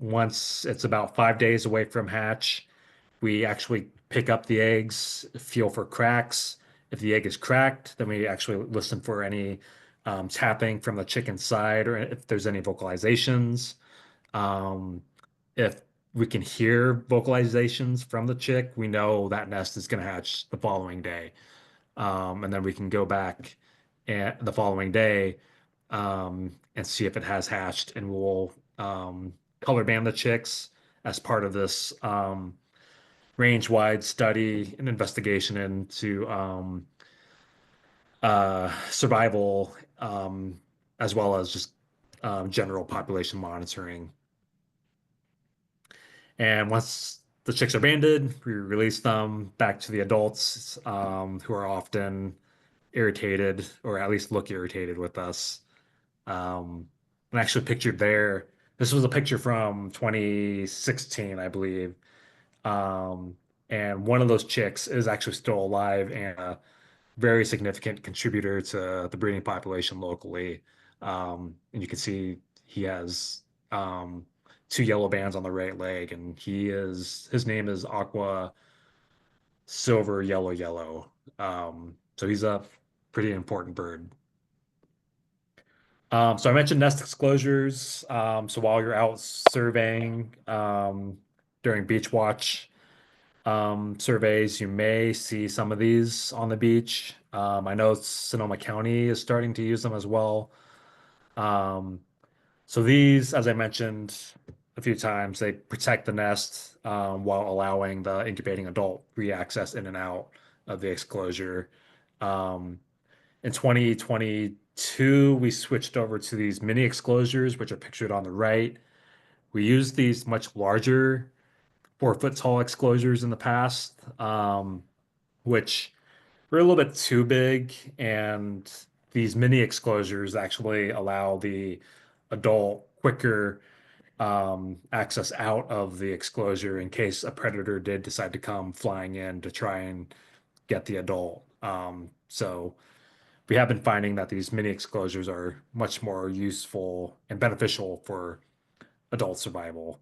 once it's about 5 days away from hatch, we actually pick up the eggs, feel for cracks. If the egg is cracked, then we actually listen for any tapping from the chicken side or if there's any vocalizations. Um, if we can hear vocalizations from the chick, we know that nest is going to hatch the following day. And then we can go back the following day and see if it has hatched. And we'll color band the chicks as part of this range-wide study and investigation into survival, as well as just general population monitoring. And once the chicks are banded, we release them back to the adults, who are often irritated or at least look irritated with us. And actually pictured there, this was a picture from 2016, I believe. Um, and one of those chicks is actually still alive and a very significant contributor to the breeding population locally. And you can see he has two yellow bands on the right leg, and his name is Aqua Silver Yellow Yellow. So he's a pretty important bird. So I mentioned nest exclosures. So while you're out surveying during beach watch surveys, you may see some of these on the beach. I know Sonoma County is starting to use them as well. Um, so these, as I mentioned a few times, they protect the nest while allowing the incubating adult free access in and out of the exclosure. Um, in 2022, we switched over to these mini exclosures, which are pictured on the right. We used these much larger 4 foot tall exclosures in the past, which were a little bit too big. And these mini exclosures actually allow the adult quicker access out of the exclosure in case a predator did decide to come flying in to try and get the adult. So we have been finding that these mini exclosures are much more useful and beneficial for adult survival.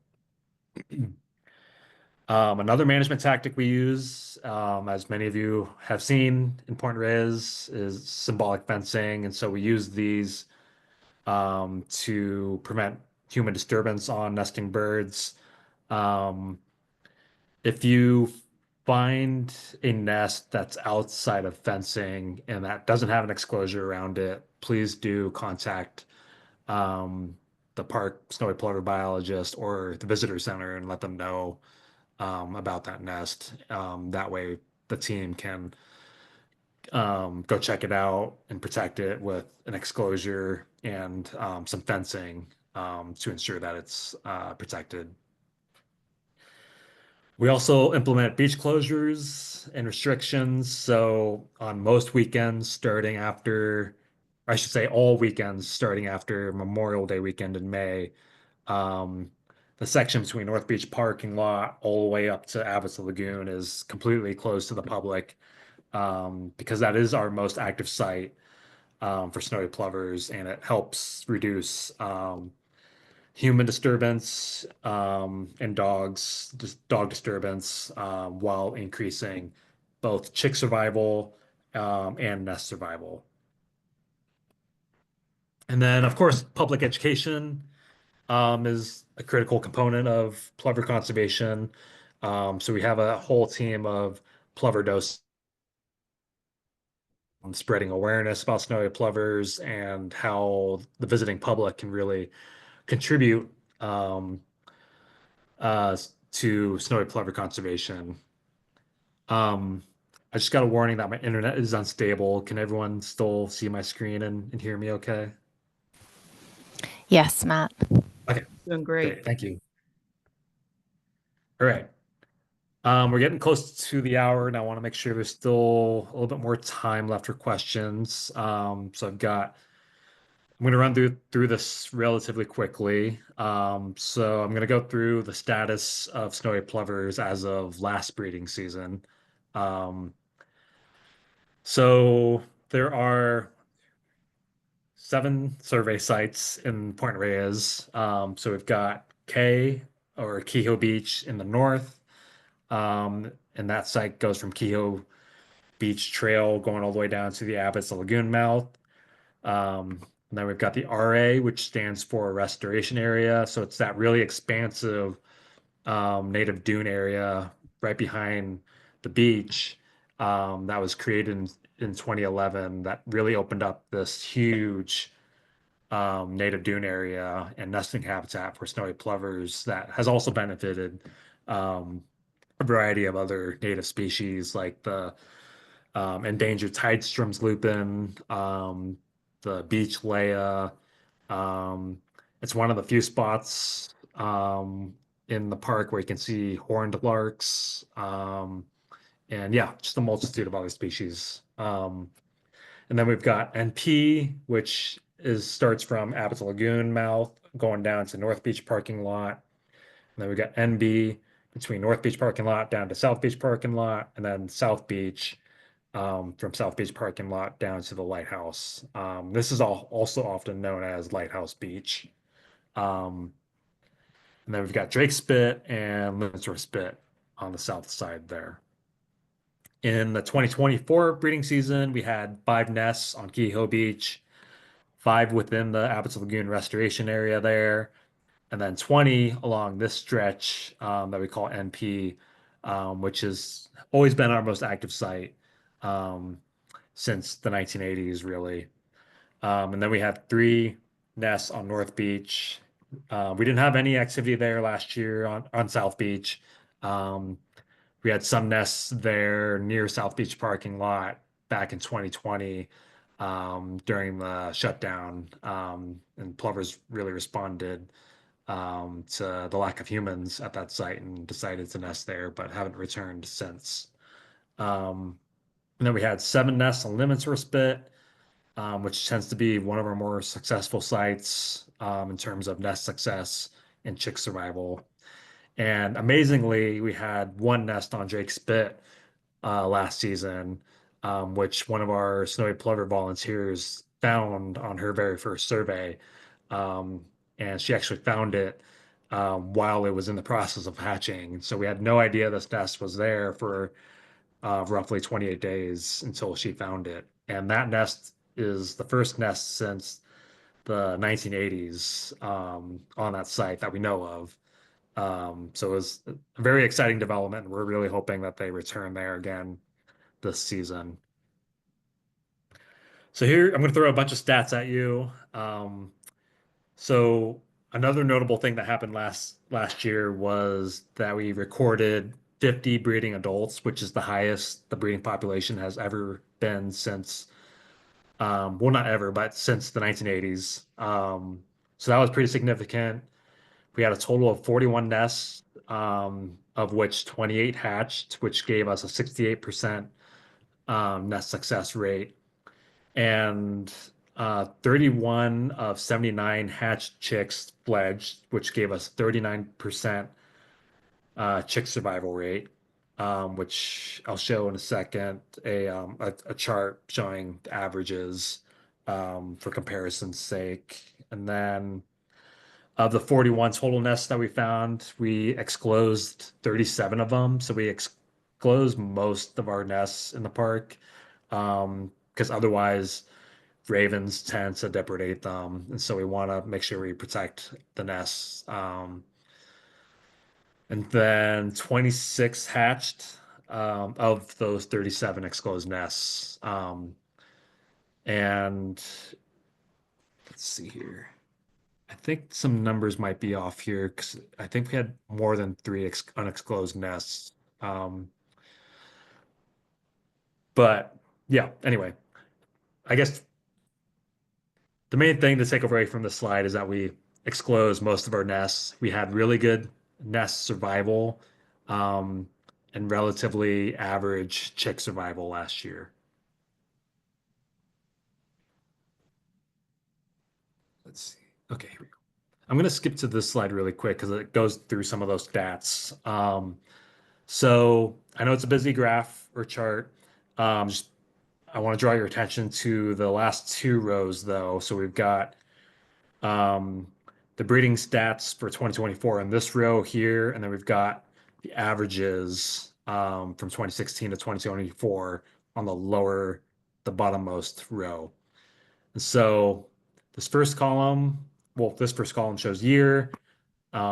Another management tactic we use, as many of you have seen in Point Reyes, is symbolic fencing. And so we use these to prevent human disturbance on nesting birds. Um, if you find a nest that's outside of fencing and that doesn't have an exclosure around it, please do contact um, the park snowy plover biologist or the visitor center and let them know about that nest. That way, the team can go check it out and protect it with an exclosure and some fencing to ensure that it's protected. We also implement beach closures and restrictions. So on most weekends, starting after, I should say all weekends, starting after Memorial Day weekend in May, um, the section between North Beach parking lot all the way up to Abbott's Lagoon is completely closed to the public, because that is our most active site for snowy plovers, and it helps reduce human disturbance and dog disturbance, while increasing both chick survival and nest survival. And then, of course, public education is a critical component of plover conservation. So we have a whole team of plover docents spreading awareness about snowy plovers and how the visiting public can really contribute to snowy plover conservation. I just got a warning that my internet is unstable. Can everyone still see my screen and hear me okay? Yes, Matt. Okay, Doing great. great. Thank you. All right. We're getting close to the hour, and I want to make sure there's still a little bit more time left for questions. So I'm going to run through this relatively quickly. So I'm going to go through the status of snowy plovers as of last breeding season. Um, so there are 7 survey sites in Point Reyes. So we've got Kehoe Beach in the north. And that site goes from Kehoe Beach Trail going all the way down to the Abbott's Lagoon mouth. And then we've got the RA, which stands for Restoration Area. So it's that really expansive native dune area right behind the beach that was created in 2011 that really opened up this huge native dune area and nesting habitat for snowy plovers that has also benefited a variety of other native species like the endangered Tidestrom's lupin, the beach leia. Um, it's one of the few spots in the park where you can see horned larks. And yeah, just a multitude of other species. And then we've got NP, which starts from Abbott's Lagoon mouth going down to North Beach parking lot. And then we've got NB between North Beach parking lot down to South Beach parking lot, and then South Beach from South Beach parking lot down to the lighthouse. This is also often known as Lighthouse Beach. Um, and then we've got Drake Spit and Limitsor Spit on the south side there. In the 2024 breeding season, we had 5 nests on Kehoe Beach, 5 within the Abbott's Lagoon restoration area there, and then 20 along this stretch that we call NP, which has always been our most active site since the 1980s, really. And then we had 3 nests on North Beach. We didn't have any activity there last year on South Beach. We had some nests there near South Beach parking lot back in 2020 during the shutdown, and plovers really responded to the lack of humans at that site and decided to nest there, but haven't returned since. And then we had 7 nests on Limits Spit, which tends to be one of our more successful sites in terms of nest success and chick survival. And amazingly, we had 1 nest on Drake Spit last season, which one of our snowy plover volunteers found on her very first survey. And she actually found it while it was in the process of hatching. So we had no idea this nest was there for roughly 28 days until she found it. And that nest is the first nest since the 1980s on that site that we know of. So it was a very exciting development. We're really hoping that they return there again this season. So here, I'm going to throw a bunch of stats at you. So another notable thing that happened last year was that we recorded 50 breeding adults, which is the highest the breeding population has ever been since, well, not ever, but since the 1980s. So that was pretty significant. We had a total of 41 nests, of which 28 hatched, which gave us a 68% nest success rate. And 31 of 79 hatched chicks fledged, which gave us 39% chick survival rate, which I'll show in a second, a chart showing averages for comparison's sake. And then of the 41 total nests that we found, we exclosed 37 of them. So we exclosed most of our nests in the park because otherwise ravens tend to depredate them. And so we want to make sure we protect the nests. And then 26 hatched of those 37 exclosed nests. And let's see here. I think some numbers might be off here because I think we had more than 3 unexclosed nests. But yeah, anyway, I guess the main thing to take away from this slide is that we exclosed most of our nests. We had really good nest survival and relatively average chick survival last year. Let's see. Okay, here we go. I'm going to skip to this slide really quick because it goes through some of those stats. So I know it's a busy graph or chart. I want to draw your attention to the last 2 rows, though. So we've got the breeding stats for 2024 in this row here, and then we've got the averages from 2016 to 2024 on the bottommost row. And so this first column shows year.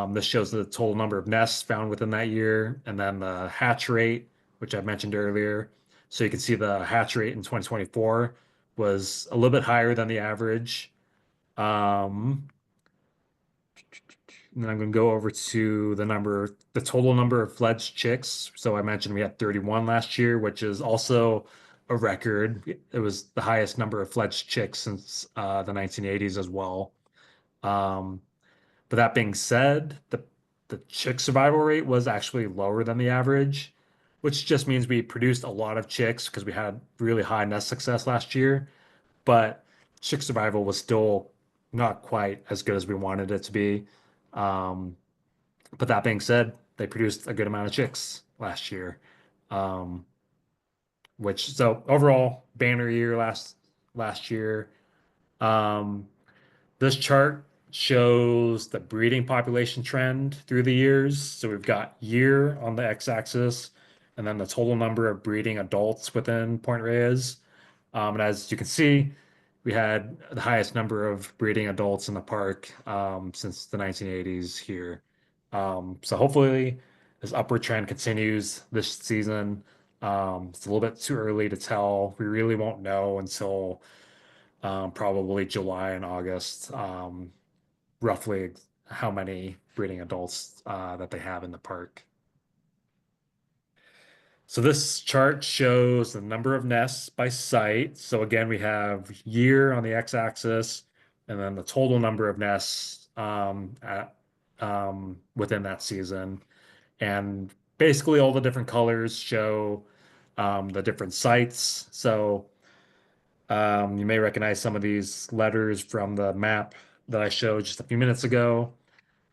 This shows the total number of nests found within that year, and then the hatch rate, which I mentioned earlier. So you can see the hatch rate in 2024 was a little bit higher than the average. And then I'm going to go over to the total number of fledged chicks. So I mentioned we had 31 last year, which is also a record. It was the highest number of fledged chicks since the 1980s as well. Um, but that being said, the chick survival rate was actually lower than the average, which just means we produced a lot of chicks because we had really high nest success last year. But chick survival was still not quite as good as we wanted it to be. Um, but that being said, they produced a good amount of chicks last year. Um, which so overall banner year last year. Um, this chart shows the breeding population trend through the years. So we've got year on the x-axis, and then the total number of breeding adults within Point Reyes. And as you can see, we had the highest number of breeding adults in the park since the 1980s here. So hopefully this upward trend continues this season. It's a little bit too early to tell. We really won't know until probably July and August, roughly how many breeding adults that they have in the park. So this chart shows the number of nests by site. So again, we have year on the x-axis, and then the total number of nests within that season. And basically all the different colors show the different sites. So you may recognize some of these letters from the map that I showed just a few minutes ago.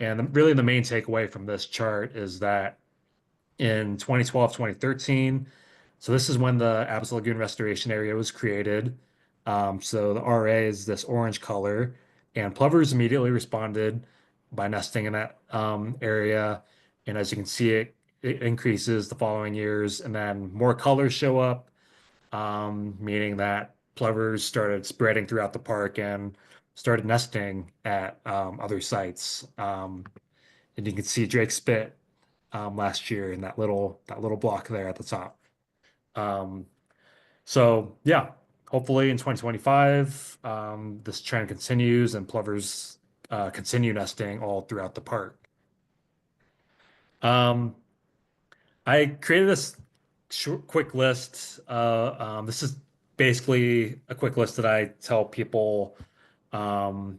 And really the main takeaway from this chart is that in 2012, 2013, so this is when the Abyss Lagoon Restoration Area was created. So the RA is this orange color, and plovers immediately responded by nesting in that area. And as you can see, it increases the following years, and then more colors show up, meaning that plovers started spreading throughout the park and started nesting at other sites. And you can see Drake Spit last year in that little block there at the top. Um, so yeah, hopefully in 2025, this trend continues and plovers continue nesting all throughout the park. Um, I created this quick list. This is basically a quick list that I tell people um,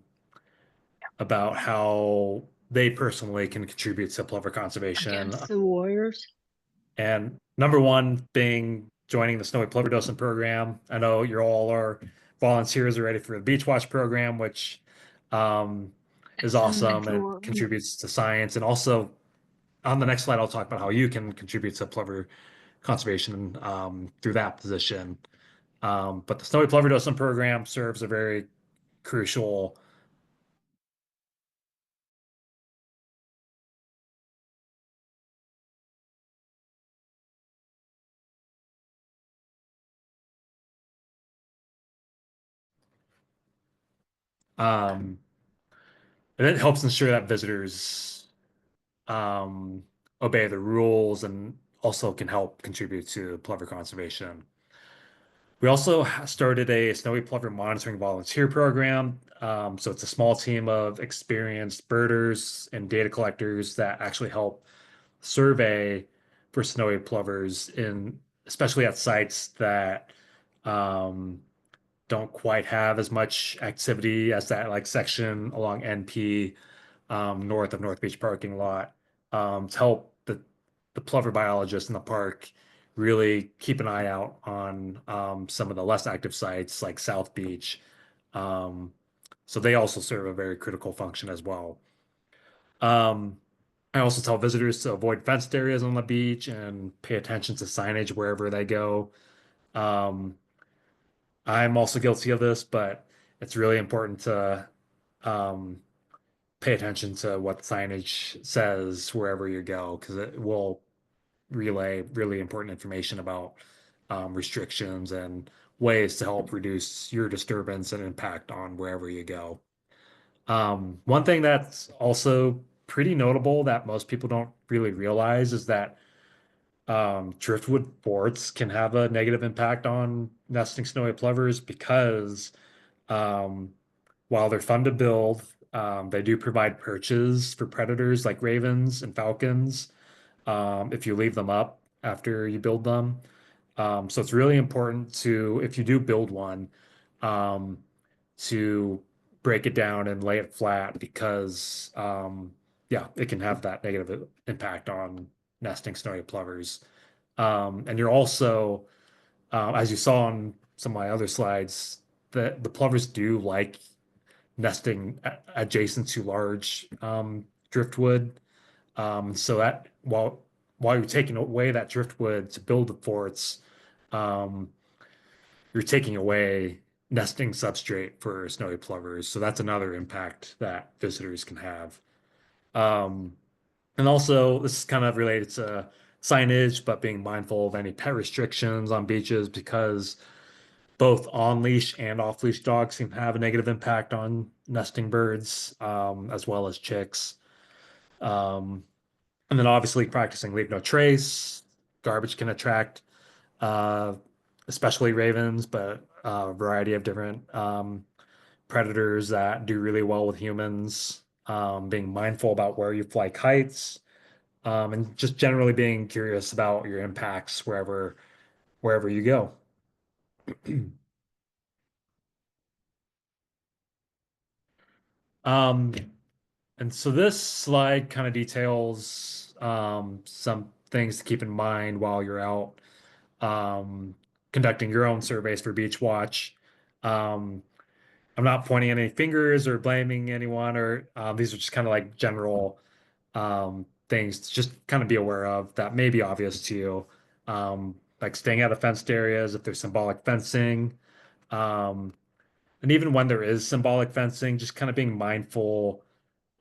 about how they personally can contribute to plover conservation. Against the Warriors. And number one being joining the Snowy Plover Docent program. I know you all are volunteers already for the Beach Watch program, which is awesome and contributes to science. And also on the next slide, I'll talk about how you can contribute to plover conservation through that position. But the Snowy Plover Docent program serves a very crucial and it helps ensure that visitors um, obey the rules and also can help contribute to plover conservation. We also started a snowy plover monitoring volunteer program. So it's a small team of experienced birders and data collectors that actually help survey for snowy plovers especially at sites that um, don't quite have as much activity as that like section along NP north of North Beach parking lot to help the plover biologists in the park really keep an eye out on some of the less active sites like South Beach. Um, so they also serve a very critical function as well. I also tell visitors to avoid fenced areas on the beach and pay attention to signage wherever they go. Um, I'm also guilty of this, but it's really important to um, pay attention to what signage says wherever you go, because it will relay really important information about restrictions and ways to help reduce your disturbance and impact on wherever you go. One thing that's also pretty notable that most people don't really realize is that driftwood forts can have a negative impact on nesting snowy plovers because um, while they're fun to build, they do provide perches for predators like ravens and falcons, if you leave them up after you build them. So it's really important to, if you do build one, um, to break it down and lay it flat because, yeah, it can have that negative impact on nesting snowy plovers. And you're also, as you saw on some of my other slides, the plovers do like nesting adjacent to large driftwood. So that while you're taking away that driftwood to build the forts, um, you're taking away nesting substrate for snowy plovers. So that's another impact that visitors can have. Um, and also, this is kind of related to signage, but being mindful of any pet restrictions on beaches because both on-leash and off-leash dogs can have a negative impact on nesting birds, as well as chicks. Um, and then obviously practicing leave no trace. Garbage can attract, uh, especially ravens, but a variety of different predators that do really well with humans. Being mindful about where you fly kites, and just generally being curious about your impacts wherever you go. Um, and so this slide kind of details some things to keep in mind while you're out conducting your own surveys for Beach Watch. Um, I'm not pointing any fingers or blaming anyone, or these are just kind of like general things to just kind of be aware of that may be obvious to you. Like staying out of fenced areas if there's symbolic fencing. Um, and even when there is symbolic fencing, just kind of being mindful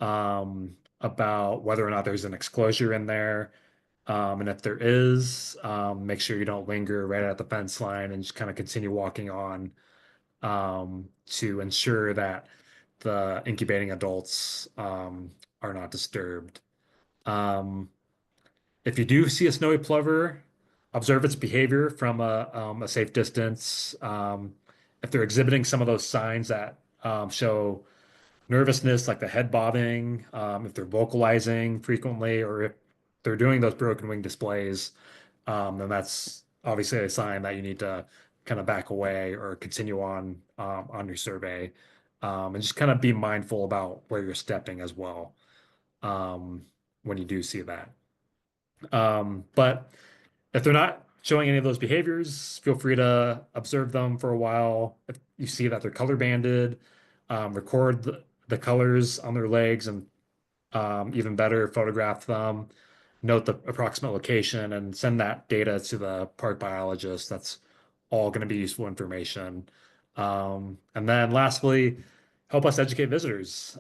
about whether or not there's an exclosure in there. And if there is, make sure you don't linger right at the fence line and just kind of continue walking on to ensure that the incubating adults are not disturbed. Um, if you do see a snowy plover, observe its behavior from a safe distance. If they're exhibiting some of those signs that show nervousness, like the head bobbing, if they're vocalizing frequently, or if they're doing those broken wing displays, then that's obviously a sign that you need to kind of back away or continue on your survey, and just kind of be mindful about where you're stepping as well um, when you do see that. But if they're not showing any of those behaviors, feel free to observe them for a while. If you see that they're color banded, record the colors on their legs and even better, photograph them, note the approximate location, and send that data to the park biologist. That's all going to be useful information. And then lastly, help us educate visitors.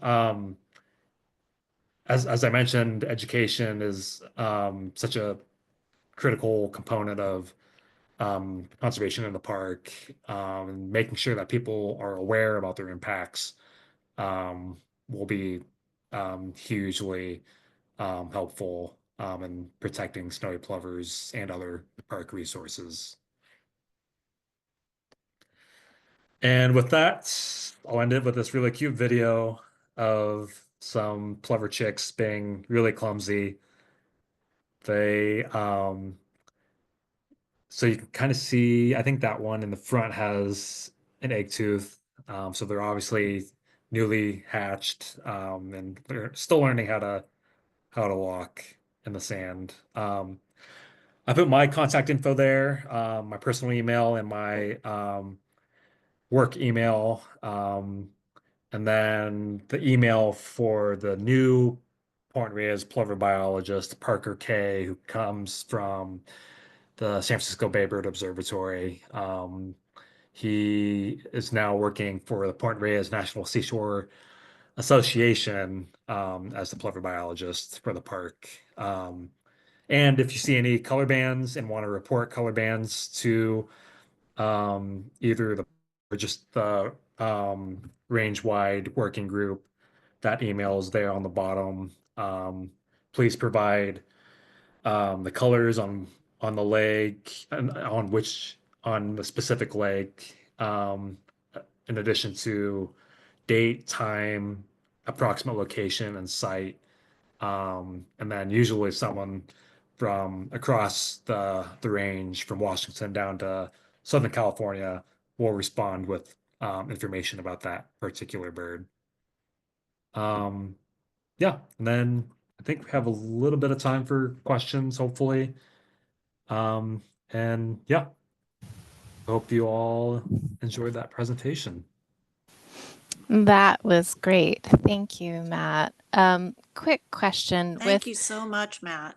As I mentioned, education is such a critical component of conservation in the park, and making sure that people are aware about their impacts will be hugely helpful in protecting snowy plovers and other park resources. And with that, I'll end it with this really cute video of some plover chicks being really clumsy. They So you can kind of see, I think that one in the front has an egg tooth. So they're obviously newly hatched, and they're still learning how to walk in the sand. I put my contact info there, my personal email and my work email, and then the email for the new Point Reyes plover biologist, Parker K, who comes from the San Francisco Bay Bird Observatory. He is now working for the Point Reyes National Seashore Association as the plover biologist for the park. And if you see any color bands and want to report color bands to either the or just the range-wide working group, that email is there on the bottom. Please provide the colors on the leg and on the specific leg, in addition to date, time, approximate location, and site. And then usually someone from across the range from Washington down to Southern California will respond with information about that particular bird. Yeah, and then I think we have a little bit of time for questions, hopefully. Um, and yeah, hope you all enjoyed that presentation. That was great. Thank you, Matt. Quick question Thank you so much, Matt.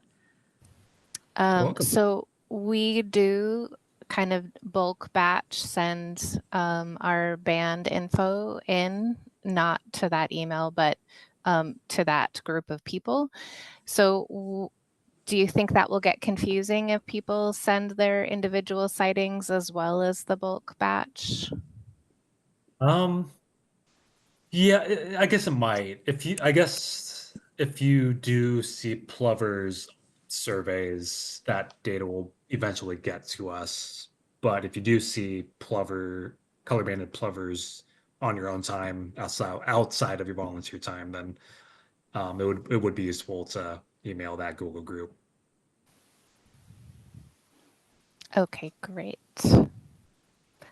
Welcome. so we do kind of bulk batch send our band info in, not to that email, but to that group of people. So do you think that will get confusing if people send their individual sightings as well as the bulk batch? Um, yeah, I guess it might. I guess if you do see plovers surveys, that data will eventually get to us. But if you do see color banded plovers on your own time outside of your volunteer time, then it would be useful to email that Google group. Okay, great.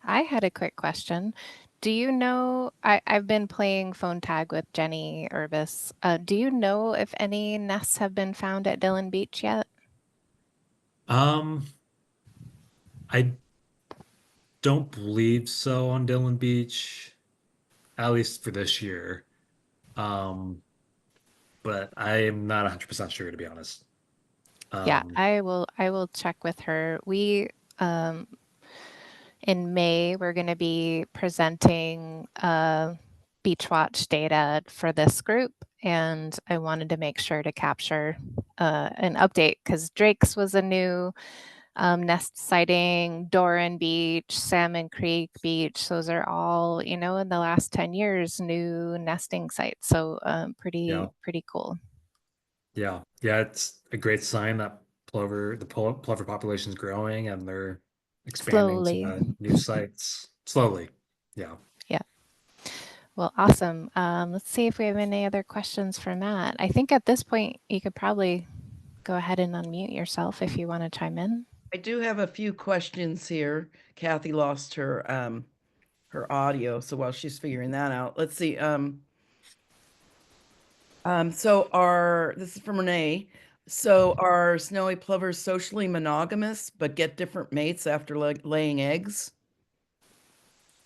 I had a quick question. Do you know, I've been playing phone tag with Jenny Urbis. Do you know if any nests have been found at Dillon Beach yet? Um, I don't believe so on Dillon Beach, at least for this year. Um, but I am not 100% sure, to be honest. Yeah, Um, I will check with her. We in May we're going to be presenting beach watch data for this group, and I wanted to make sure to capture an update because Drake's was a new nest sighting, Doran Beach, Salmon Creek Beach. Those are all, in the last 10 years, new nesting sites. So yeah, pretty cool. yeah, it's a great sign that plover population is growing and they're expanding Slowly. to new sites slowly. Yeah. Yeah. Well, awesome. Let's see if we have any other questions for Matt. I think at this point, you could probably go ahead and unmute yourself if you want to chime in. I do have a few questions here. Kathy lost her audio, so while she's figuring that out, let's see. This is from Renee. So are snowy plovers socially monogamous but get different mates after laying eggs?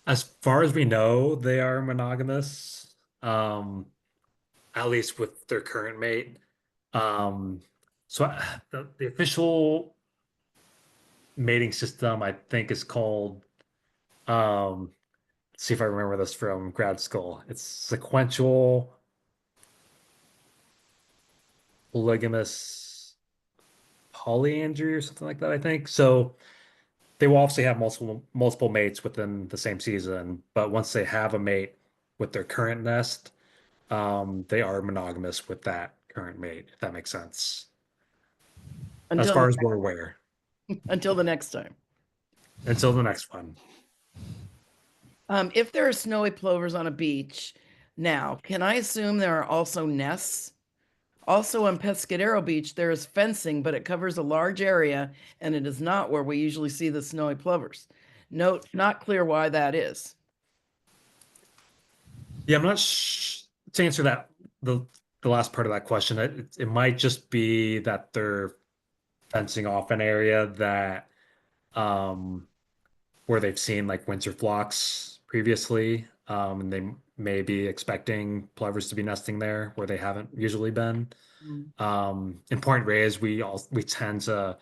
As far as we know, they are monogamous, at least with their current mate. Um, the official mating system, I think, is called, let's see if I remember this from grad school. It's sequential polygamous polyandry or something like that, I think. So they will obviously have multiple mates within the same season, but once they have a mate with their current nest, they are monogamous with that current mate, if that makes sense. As Until far as we're aware, until the next time. until the next one. If there are snowy plovers on a beach now, can I assume there are also nests? Also on Pescadero Beach, there is fencing, but it covers a large area and it is not where we usually see the snowy plovers. Note, not clear why that is. Yeah, I'm not to answer the last part of that question. It might just be that they're fencing off an area that um where they've seen like winter flocks previously, and they may be expecting plovers to be nesting there where they haven't usually been. In Point Reyes, we tend to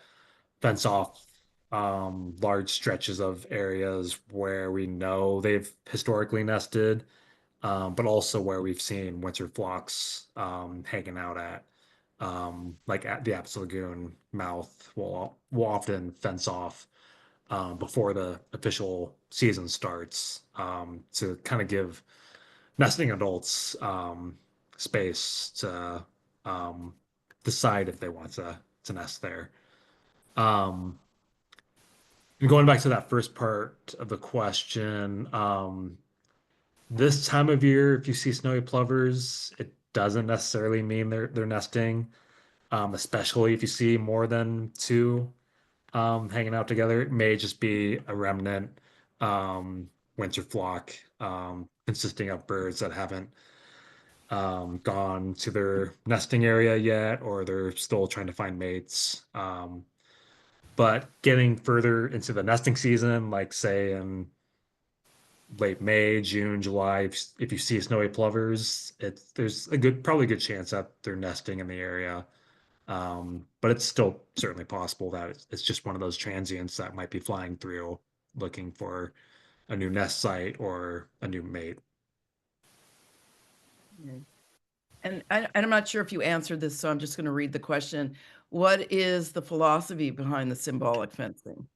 fence off large stretches of areas where we know they've historically nested, but also where we've seen winter flocks hanging out at. Like at the Apps Lagoon mouth, we'll often fence off before the official season starts, to kind of give nesting adults space to um, decide if they want to nest there. Um, and going back to that first part of the question, This time of year, if you see snowy plovers, it doesn't necessarily mean they're nesting. Especially if you see more than two hanging out together. It may just be a remnant winter flock consisting of birds that haven't gone to their nesting area yet, or they're still trying to find mates. But getting further into the nesting season, like say in late May, June, July, if you see snowy plovers, there's probably a good chance that they're nesting in the area. But it's still certainly possible that it's just one of those transients that might be flying through looking for a new nest site or a new mate. And I'm not sure if you answered this, so I'm just going to read the question. What is the philosophy behind the symbolic fencing?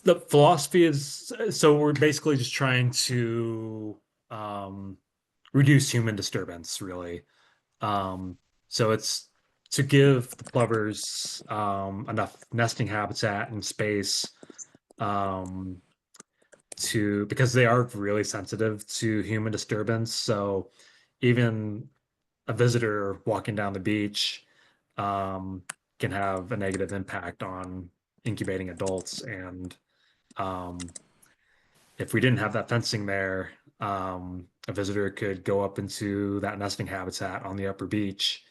The philosophy is so we're basically just trying to reduce human disturbance, really. So it's to give the plovers enough nesting habitat and space um, because they are really sensitive to human disturbance. So even a visitor walking down the beach um, can have a negative impact on incubating adults. And um, if we didn't have that fencing there, a visitor could go up into that nesting habitat on the upper beach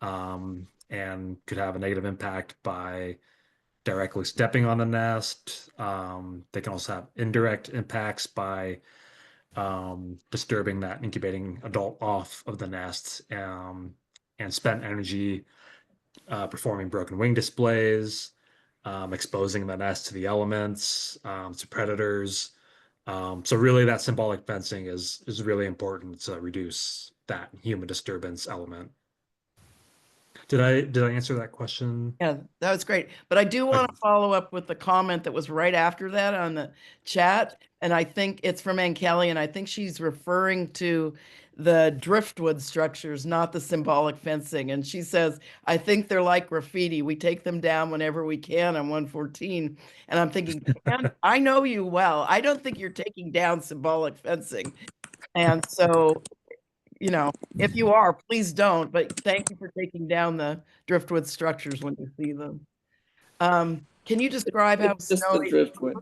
and could have a negative impact by directly stepping on the nest. They can also have indirect impacts by disturbing that incubating adult off of the nest and spent energy performing broken wing displays, exposing the nest to the elements, to predators. So really that symbolic fencing is really important to reduce that human disturbance element. Did I answer that question? Yeah, that was great. But I do want Okay. to follow up with the comment that was right after that on the chat. And I think it's from Ann Kelly, and I think she's referring to the driftwood structures, not the symbolic fencing. And she says, I think they're like graffiti. We take them down whenever we can on 114. And I'm thinking, Ann, I know you well. I don't think you're taking down symbolic fencing. And so if you are, please don't. But thank you for taking down the driftwood structures when you see them. Can you describe how It's just the snowy? driftwood.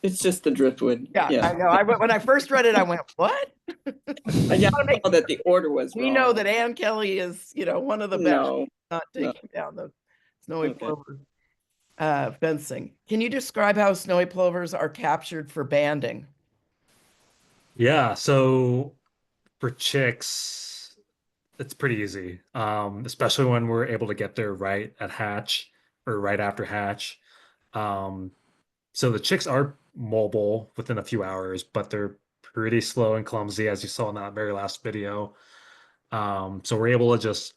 It's just the driftwood. Yeah, Yeah. I know. When I first read it, I went, "What?" Yeah, I saw that the order was We wrong. know that Ann Kelly is, one of the best. No. Not No. taking down the snowy Okay. plover fencing. Can you describe how snowy plovers are captured for banding? Yeah, so for chicks, it's pretty easy, especially when we're able to get there right at hatch or right after hatch. Um, so the chicks are mobile within a few hours, but they're pretty slow and clumsy, as you saw in that very last video. So we're able to just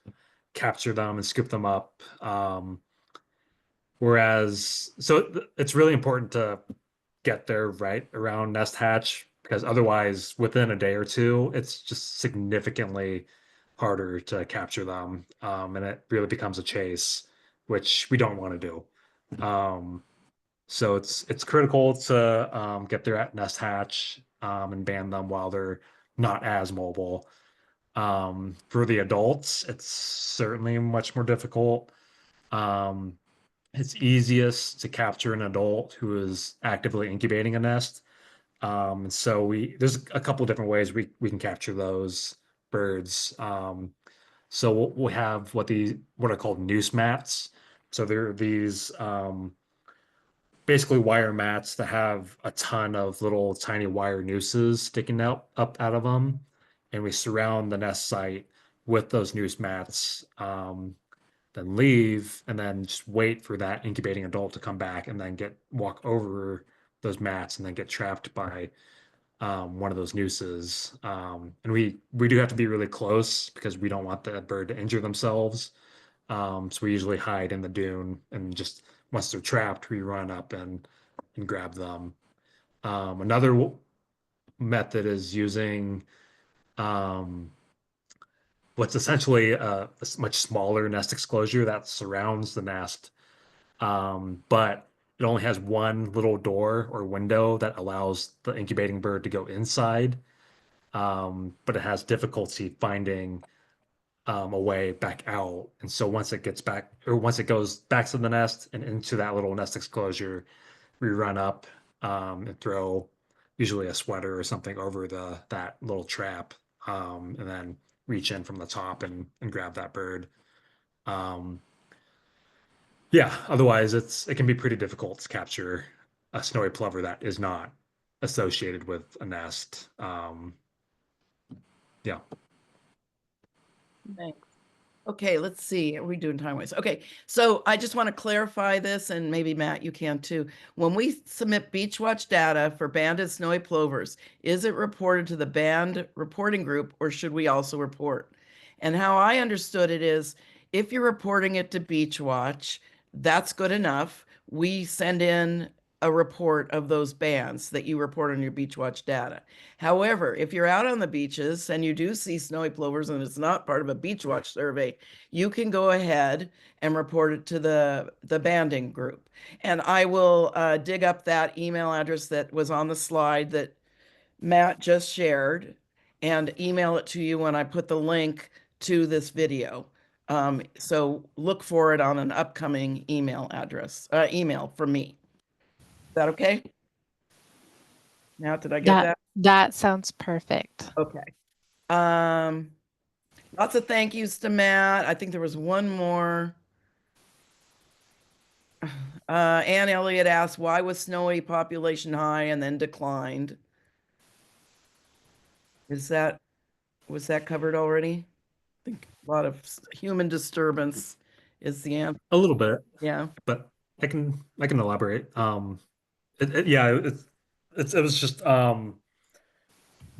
capture them and scoop them up. It's really important to get there right around nest hatch because otherwise, within a day or two, it's just significantly harder to capture them, and it really becomes a chase, which we don't want to do. So it's critical to get there at nest hatch and ban them while they're not as mobile. For the adults, it's certainly much more difficult. Um, it's easiest to capture an adult who is actively incubating a nest. So there's a couple different ways we can capture those birds. So we'll have what are called noose mats. So they're these basically wire mats that have a ton of little tiny wire nooses sticking out up out of them, and we surround the nest site with those noose mats. Then leave and then just wait for that incubating adult to come back and then walk over those mats and then get trapped by one of those nooses. And we do have to be really close because we don't want the bird to injure themselves. So we usually hide in the dune and just once they're trapped, we run up and grab them. Another method is using um, what's essentially a much smaller nest exclosure that surrounds the nest. But it only has one little door or window that allows the incubating bird to go inside, but it has difficulty finding a way back out. And so once it gets back, or once it goes back to the nest and into that little nest exclosure, we run up and throw usually a sweater or something over that little trap, and then reach in from the top and grab that bird. Um, yeah, otherwise it can be pretty difficult to capture a snowy plover that is not associated with a nest. Yeah. Thanks. Okay, let's see. Are we doing time-wise? Okay, so I just want to clarify this, and maybe Matt, you can too. When we submit Beach Watch data for banded snowy plovers, is it reported to the band reporting group, or should we also report? And how I understood it is, if you're reporting it to Beach Watch, that's good enough. We send in a report of those bands that you report on your Beach Watch data. However, if you're out on the beaches and you do see snowy plovers and it's not part of a Beach Watch survey, you can go ahead and report it to the banding group. And I will dig up that email address that was on the slide that Matt just shared and email it to you when I put the link to this video. So look for it on an upcoming email from me. Is that okay? Now, did I get that? That sounds perfect. Okay. Lots of thank yous to Matt. I think there was one more. Ann Elliott asked, why was snowy population high and then declined? Was that covered already? I think a lot of human disturbance is the answer. A little bit, Yeah. but I can elaborate. Yeah, it was just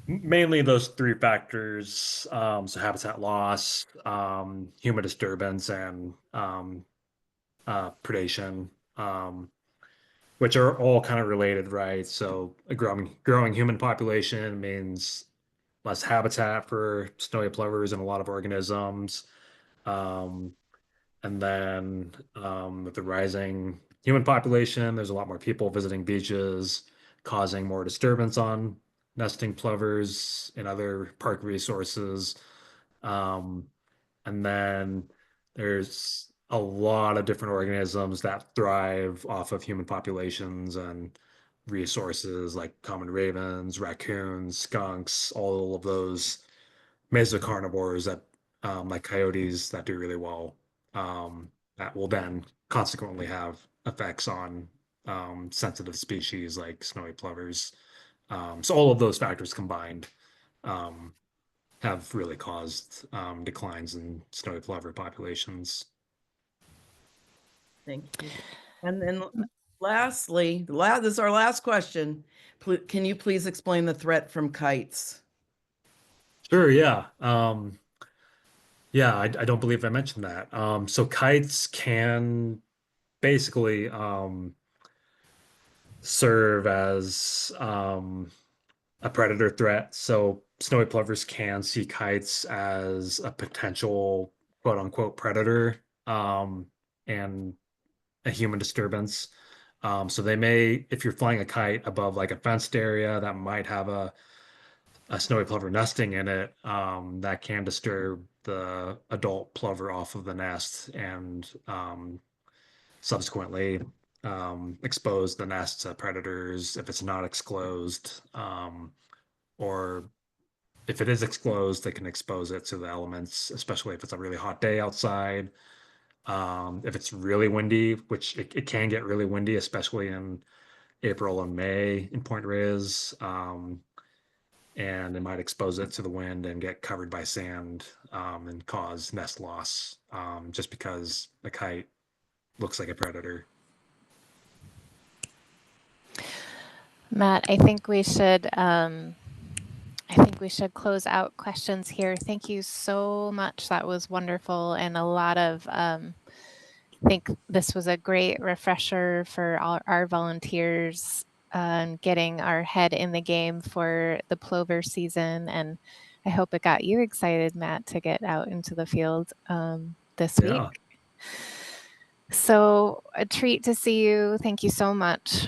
mainly those three factors. So habitat loss, human disturbance, and predation, which are all kind of related, right? So a growing human population means less habitat for snowy plovers and a lot of organisms. Um, And then with the rising human population, there's a lot more people visiting beaches, causing more disturbance on nesting plovers and other park resources. Um, and then there's a lot of different organisms that thrive off of human populations and resources like common ravens, raccoons, skunks, all of those mesocarnivores that like coyotes that do really well, that will then consequently have effects on sensitive species like snowy plovers. So all of those factors combined um, have really caused declines in snowy plover populations. Thank you. And then lastly, this is our last question. Can you please explain the threat from kites? Sure, yeah. Yeah, I don't believe I mentioned that. So kites can basically serve as a predator threat. So snowy plovers can see kites as a potential quote unquote predator, and a human disturbance. So they may, if you're flying a kite above like a fenced area that might have a snowy plover nesting in it, that can disturb the adult plover off of the nest and subsequently expose the nest to predators if it's not exclosed, or if it is exposed, they can expose it to the elements, especially if it's a really hot day outside. If it's really windy, which it can get really windy, especially in April and May in Point Reyes, and it might expose it to the wind and get covered by sand, and cause nest loss, just because the kite looks like a predator. Matt, I think we should close out questions here. Thank you so much. That was wonderful, and a lot of I think this was a great refresher for all our volunteers, getting our head in the game for the plover season. And I hope it got you excited, Matt, to get out into the field this Yeah. week. So a treat to see you. Thank you so much.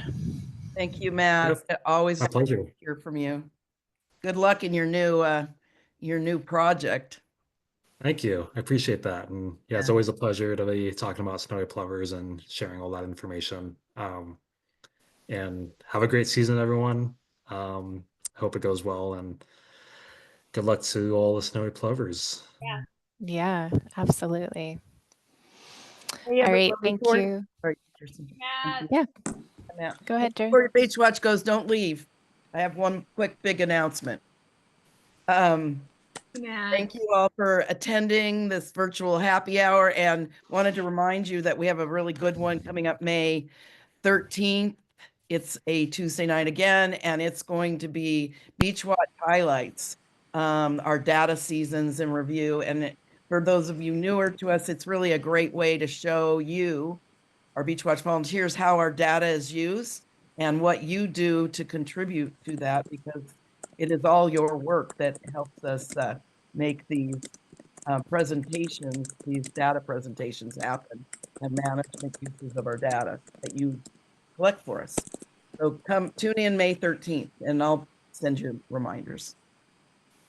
Thank you, Matt. Always My great to pleasure. hear from you. Good luck in your new project. Thank you. I appreciate that. And yeah, it's Yeah. always a pleasure to be talking about snowy plovers and sharing all that information. And have a great season, everyone. Hope it goes well, and good luck to all the snowy plovers. Yeah. Yeah, absolutely. Hey, All right. everyone, Thank before- you. Sorry, Kirsten. Matt. Yeah. Matt. Go ahead, Drew. Before your Beach Watch goes, don't leave. I have one quick big announcement. Matt. Thank you all for attending this virtual happy hour, and wanted to remind you that we have a really good one coming up May 13th. It's a Tuesday night again, and it's going to be Beach Watch highlights, our data seasons in review. And for those of you newer to us, it's really a great way to show you, our Beach Watch volunteers, how our data is used and what you do to contribute to that, because it is all your work that helps us make these presentations, these data presentations happen, and management uses of our data that you collect for us. So come tune in May 13th and I'll send you reminders.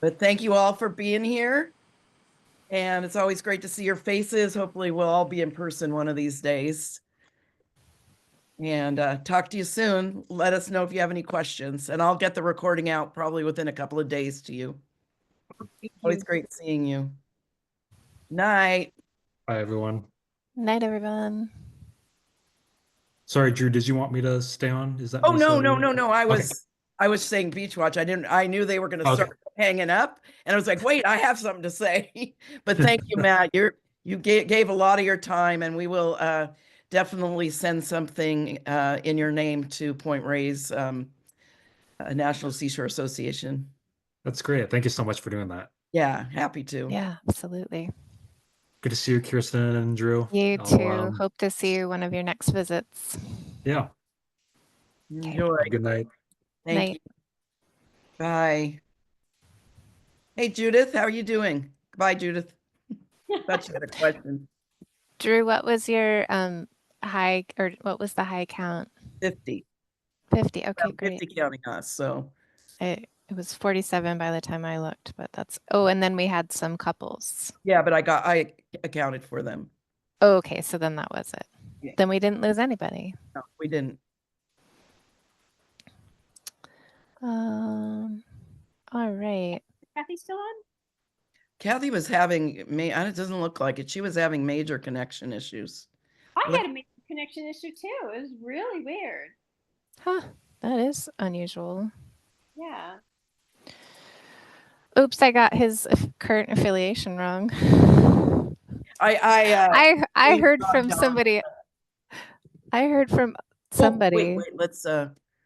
But thank you all for being here. And it's always great to see your faces. Hopefully we'll all be in person one of these days. And talk to you soon. Let us know if you have any questions, and I'll get the recording out probably within a couple of days to you. Always great seeing you. Night. Bye, everyone. Night, everyone. Sorry, Drew, did you want me to stay on? Is that Oh, what you no, said? no, no, no. Okay. I was saying Beach Watch. I knew they were going to Okay. start hanging up, and I was like, wait, I have something to say. But thank you, Matt. You gave a lot of your time, and we will definitely send something in your name to Point Reyes National Seashore Association. That's great. Thank you so much for doing that. Yeah, happy to. Yeah, absolutely. Good to see you, Kirsten and Drew. You I'll, too. Hope to see you one of your next visits. Yeah. Enjoy. Have a good night. Thank Night. you. Bye. Hey, Judith, how are you doing? Bye, Judith. Thought you had a question. Drew, what was your high, or what was the high count? 50. 50. Okay, Well, great. 50 counting us, so. It was 47 by the time I looked, but that's, oh, and then we had some couples. Yeah, but I accounted for them. Oh, okay, so then that was it. Yeah. Then we didn't lose anybody. No, we didn't. All right. Kathy still on? Kathy was having, it doesn't look like it. She was having major connection issues. I had a major connection issue too. It was really weird. Huh, that is unusual. Yeah. Oops, I got his current affiliation wrong. I I heard got from John. somebody. I heard from somebody. Wait, let's